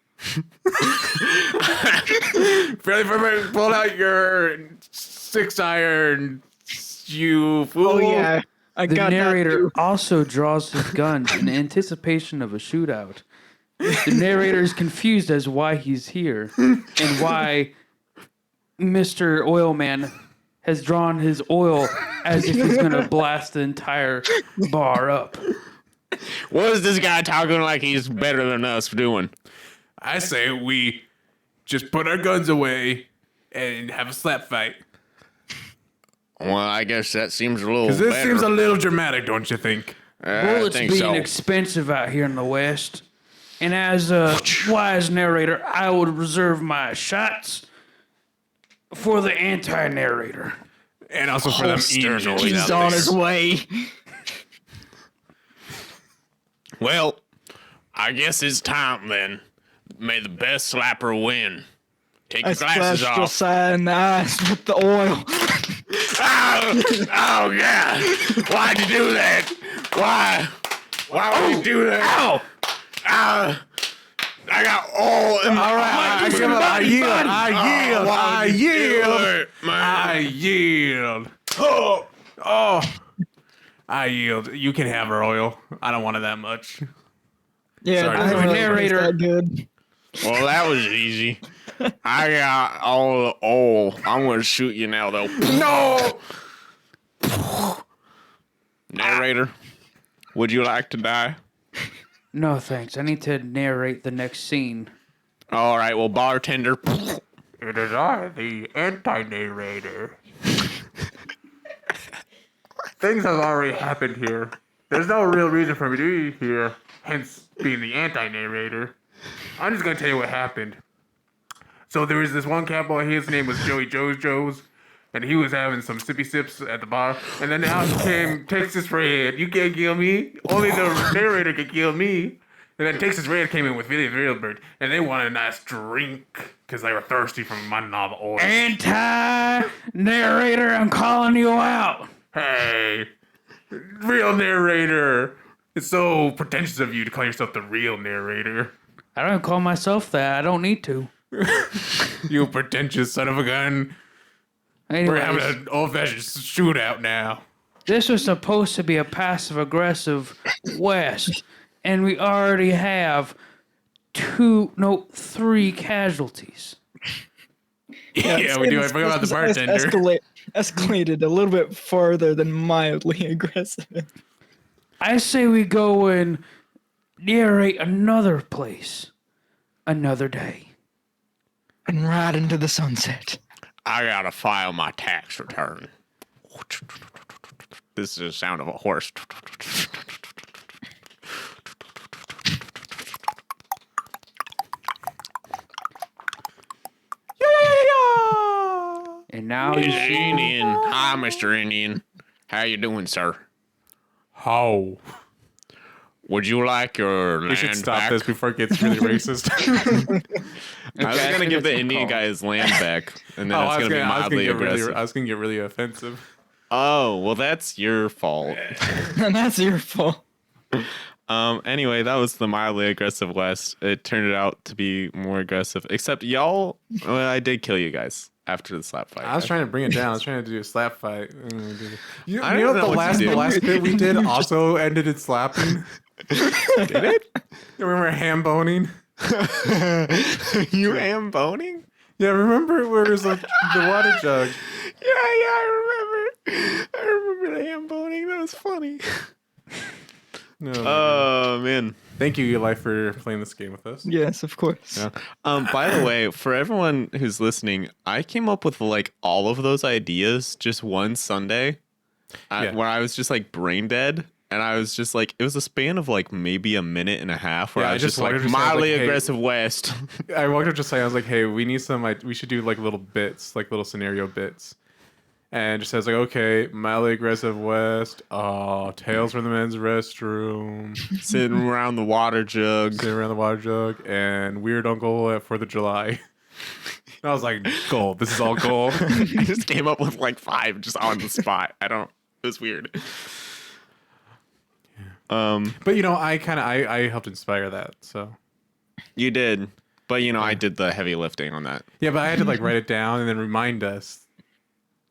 Speaker 4: Fairly Filbert, pull out your 6-iron, you fool.
Speaker 3: Oh yeah, I
Speaker 2: The
Speaker 3: got
Speaker 2: narrator
Speaker 3: that too.
Speaker 2: also draws his gun in anticipation of a shootout. The narrator is confused as why he's here and why Mr. Oilman has drawn his oil as if he's going to blast the entire bar up.
Speaker 1: What is this guy talking like he's better than us doing?
Speaker 4: I say we just put our guns away and have a slap fight.
Speaker 1: Well, I guess that seems a little
Speaker 4: Because this
Speaker 1: better.
Speaker 4: seems a little dramatic, don't you think?
Speaker 1: I
Speaker 2: Bullets
Speaker 1: think
Speaker 2: being
Speaker 1: so.
Speaker 2: expensive out here in the West. And as a wise narrator, I would reserve my shots for the anti-narrator.
Speaker 4: And also for them angels out
Speaker 3: He's on
Speaker 4: there.
Speaker 3: his way.
Speaker 1: Well, I guess it's time then. May the best slapper win. Take
Speaker 3: I
Speaker 1: your glasses
Speaker 3: splashed
Speaker 1: off.
Speaker 3: Josiah in the eyes with the oil.
Speaker 1: Oh, God. Why'd you do that? Why would you do that? Ow! I got all in my.
Speaker 4: All right, I give up. I yield. Oh, I yield. You can have her oil. I don't want it that much.
Speaker 3: Yeah,
Speaker 4: Sorry,
Speaker 3: it doesn't really
Speaker 2: narrator.
Speaker 3: taste that good.
Speaker 1: Well, that was easy. I got all the oil. I'm gonna shoot you now, though.
Speaker 4: No.
Speaker 1: Narrator, would you like to die?
Speaker 2: No, thanks. I need to narrate the next scene.
Speaker 1: All right, well, bartender.
Speaker 4: It is I, the anti-narrator. Things have already happened here. There's no real reason for me to be here, hence being the anti-narrator. I'm just gonna tell you what happened. So there was this one cat boy, his name was Joey Joe's, and he was having some sippy sips at the bar, and then out came Texas Red. You can't kill me. Only the narrator can kill me. And then Texas Red came in with Billy Railbird, and they wanted a nice drink because they were thirsty from mining all the oil.
Speaker 2: Anti-narrator, I'm calling you out.
Speaker 4: Hey, real narrator. It's so pretentious of you to call yourself the real narrator.
Speaker 2: I don't call myself that. I don't need to.
Speaker 4: You pretentious son of a gun. We're having
Speaker 2: Anyways,
Speaker 4: an old-fashioned shootout now.
Speaker 2: this was supposed to be a passive-aggressive West, and we already have 3 casualties.
Speaker 4: Yeah, we do. I forgot about the bartender.
Speaker 3: Escalated a little bit farther than mildly aggressive.
Speaker 2: I say we go and narrate another place, another day.
Speaker 3: And right into the sunset.
Speaker 1: I gotta file my tax return. This is the sound of a horse.
Speaker 2: And now you
Speaker 1: Mr.
Speaker 2: see
Speaker 1: Indian. Hi, Mr. Indian. How you doing, sir?
Speaker 4: How?
Speaker 1: Would you like your land
Speaker 4: We should stop
Speaker 1: back?
Speaker 4: this before it gets really racist.
Speaker 1: I was gonna give the Indian guy his land back, and then it's gonna be mildly aggressive.
Speaker 4: I was gonna get really offensive.
Speaker 1: Oh, well, that's your fault.
Speaker 3: And that's your fault.
Speaker 1: Anyway, that was the mildly aggressive West. It turned out to be more aggressive, except y'all. Well, I did kill you guys after the slap fight.
Speaker 4: I was trying to bring it down. I was trying to do a slap fight. You
Speaker 1: I
Speaker 4: know
Speaker 1: don't know
Speaker 4: the
Speaker 1: what you
Speaker 4: last
Speaker 1: did.
Speaker 4: bit we did also ended in slapping.
Speaker 1: Did it?
Speaker 4: You remember ham boning?
Speaker 1: You am boning?
Speaker 4: Yeah, remember where there's the water jug?
Speaker 1: Yeah, I remember. I remember the ham boning. That was funny.
Speaker 4: No.
Speaker 1: Oh man.
Speaker 4: Thank you, Eli, for playing this game with us.
Speaker 3: Yes, of course.
Speaker 1: Yeah. By the way, for everyone who's listening, I came up with like all of those ideas just one Sunday, where I was just like brain dead, and I was just like, it was a span of like maybe a minute and a half where
Speaker 4: Yeah,
Speaker 1: I
Speaker 4: I
Speaker 1: was
Speaker 4: just
Speaker 1: just like
Speaker 4: wanted to say,
Speaker 1: mildly
Speaker 4: like, hey-
Speaker 1: aggressive West.
Speaker 4: I walked up just like, I was like, hey, we need some, like, we should do like little bits, like little scenario bits. And just says like, okay, mildly aggressive West, tales from the men's restroom,
Speaker 1: Sitting around the water jug.
Speaker 4: sitting around the water jug, and weird uncle at 4th of July. And I was like, gold. This is all gold.
Speaker 1: I just came up with like 5 just on the spot. It was weird.
Speaker 4: But you know, I helped inspire that. So
Speaker 1: You did. But you know, I did the heavy lifting on that.
Speaker 4: yeah, but I had to like write it down and then remind us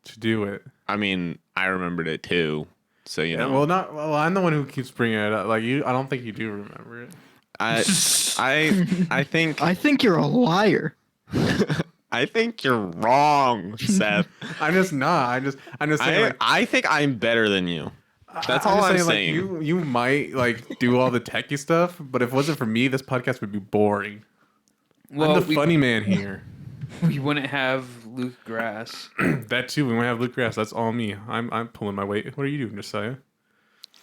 Speaker 4: to do it.
Speaker 1: I mean, I remembered it too. So you know,
Speaker 4: Well, I'm the one who keeps bringing it up. Like you, I don't think you do remember it.
Speaker 1: I think
Speaker 3: I think you're a liar.
Speaker 1: I think you're wrong, Seth.
Speaker 4: I'm just not. I'm just saying. Like,
Speaker 1: I think I'm better than you. That's
Speaker 4: I'm
Speaker 1: all
Speaker 4: just
Speaker 1: I'm saying.
Speaker 4: Like, you might like do all the techie stuff, but if it wasn't for me, this podcast would be boring.
Speaker 2: well,
Speaker 4: I'm the funny man here.
Speaker 2: we wouldn't have Luke Grass.
Speaker 4: That too. We might have Luke Grass. That's all me. I'm pulling my weight. What are you doing, Josiah?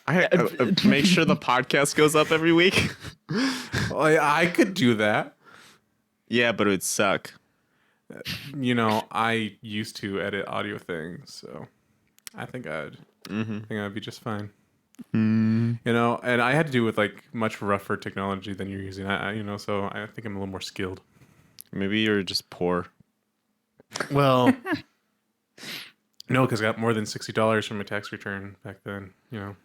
Speaker 1: Make sure the podcast goes up every week.
Speaker 4: I could do that.
Speaker 1: Yeah, but it would suck.
Speaker 4: You know, I used to edit audio things, so I think I'd be just fine. You know, and I had to do with like much rougher technology than you're using. You know, so I think I'm a little more skilled.
Speaker 1: Maybe you're just poor.
Speaker 4: Well, no, because I got more than $60 from my tax return back then. You know,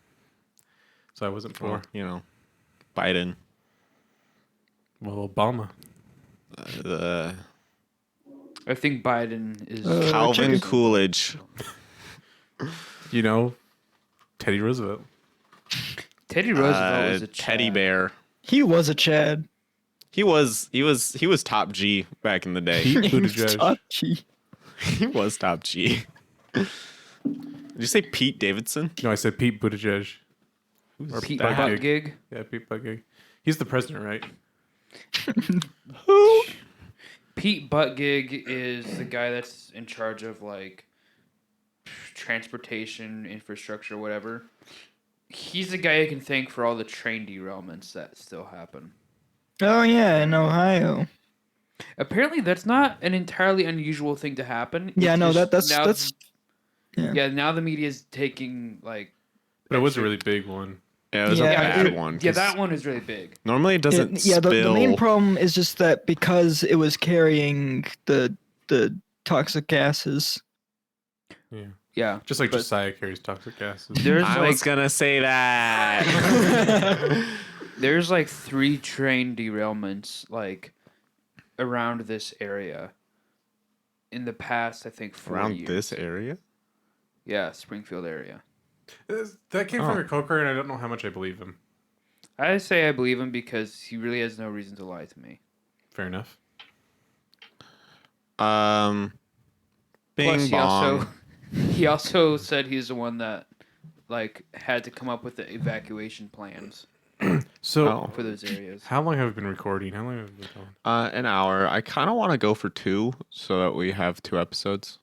Speaker 4: so I wasn't poor.
Speaker 1: Well, you know, Biden.
Speaker 4: Well, Obama.
Speaker 2: I think Biden is.
Speaker 1: Calvin
Speaker 3: chicken.
Speaker 1: Coolidge.
Speaker 4: You know, Teddy Roosevelt.
Speaker 2: Teddy Roosevelt was a
Speaker 1: teddy
Speaker 2: Chad.
Speaker 1: bear.
Speaker 3: He was a Chad.
Speaker 1: He was top G back in the day.
Speaker 4: Pete
Speaker 3: He was
Speaker 4: Buttigieg.
Speaker 3: top G.
Speaker 1: He was top G. Did you say Pete Davidson?
Speaker 4: No, I said Pete Buttigieg. Or
Speaker 2: Pete
Speaker 1: that?
Speaker 2: Buttigieg.
Speaker 4: Yeah, Pete Buttigieg. He's the president, right?
Speaker 1: Who?
Speaker 2: Pete Buttigieg is the guy that's in charge of like transportation, infrastructure, whatever. He's the guy you can thank for all the train derailments that still happen.
Speaker 3: Oh yeah, in Ohio.
Speaker 2: Apparently, that's not an entirely unusual thing to happen.
Speaker 3: Yeah,
Speaker 2: It's
Speaker 3: no,
Speaker 2: just
Speaker 3: that's
Speaker 2: now,
Speaker 3: that's yeah.
Speaker 2: yeah. Now the media is taking like.
Speaker 4: But it was a
Speaker 2: extra-
Speaker 4: really big one.
Speaker 1: Yeah, it was
Speaker 3: Yeah,
Speaker 1: a bad
Speaker 3: it-
Speaker 1: one.
Speaker 2: Yeah,
Speaker 1: 'cause
Speaker 2: that one is really big.
Speaker 1: Normally it doesn't
Speaker 3: Yeah, the
Speaker 1: spill.
Speaker 3: main problem is just that because it was carrying the toxic gases.
Speaker 4: Yeah.
Speaker 2: Yeah,
Speaker 4: Just like
Speaker 2: but
Speaker 4: Josiah carries toxic gases.
Speaker 2: there's
Speaker 1: I
Speaker 2: like
Speaker 1: was gonna say that.
Speaker 2: there's like 3 train derailments like around this area in the past. I think 4
Speaker 1: Around
Speaker 2: years.
Speaker 1: this area?
Speaker 2: Yeah, Springfield area.
Speaker 4: That came from
Speaker 1: Oh.
Speaker 4: a coker, and I don't know how much I believe him.
Speaker 2: I say I believe him because he really has no reason to lie to me.
Speaker 4: Fair enough.
Speaker 1: Bing
Speaker 2: Plus,
Speaker 1: bong.
Speaker 2: he also said he's the one that like had to come up with the evacuation plans
Speaker 4: So,
Speaker 1: Oh.
Speaker 2: for those areas.
Speaker 4: how long have we been recording? How long have we been going?
Speaker 1: An hour. I kind of want to go for 2 so that we have 2 episodes.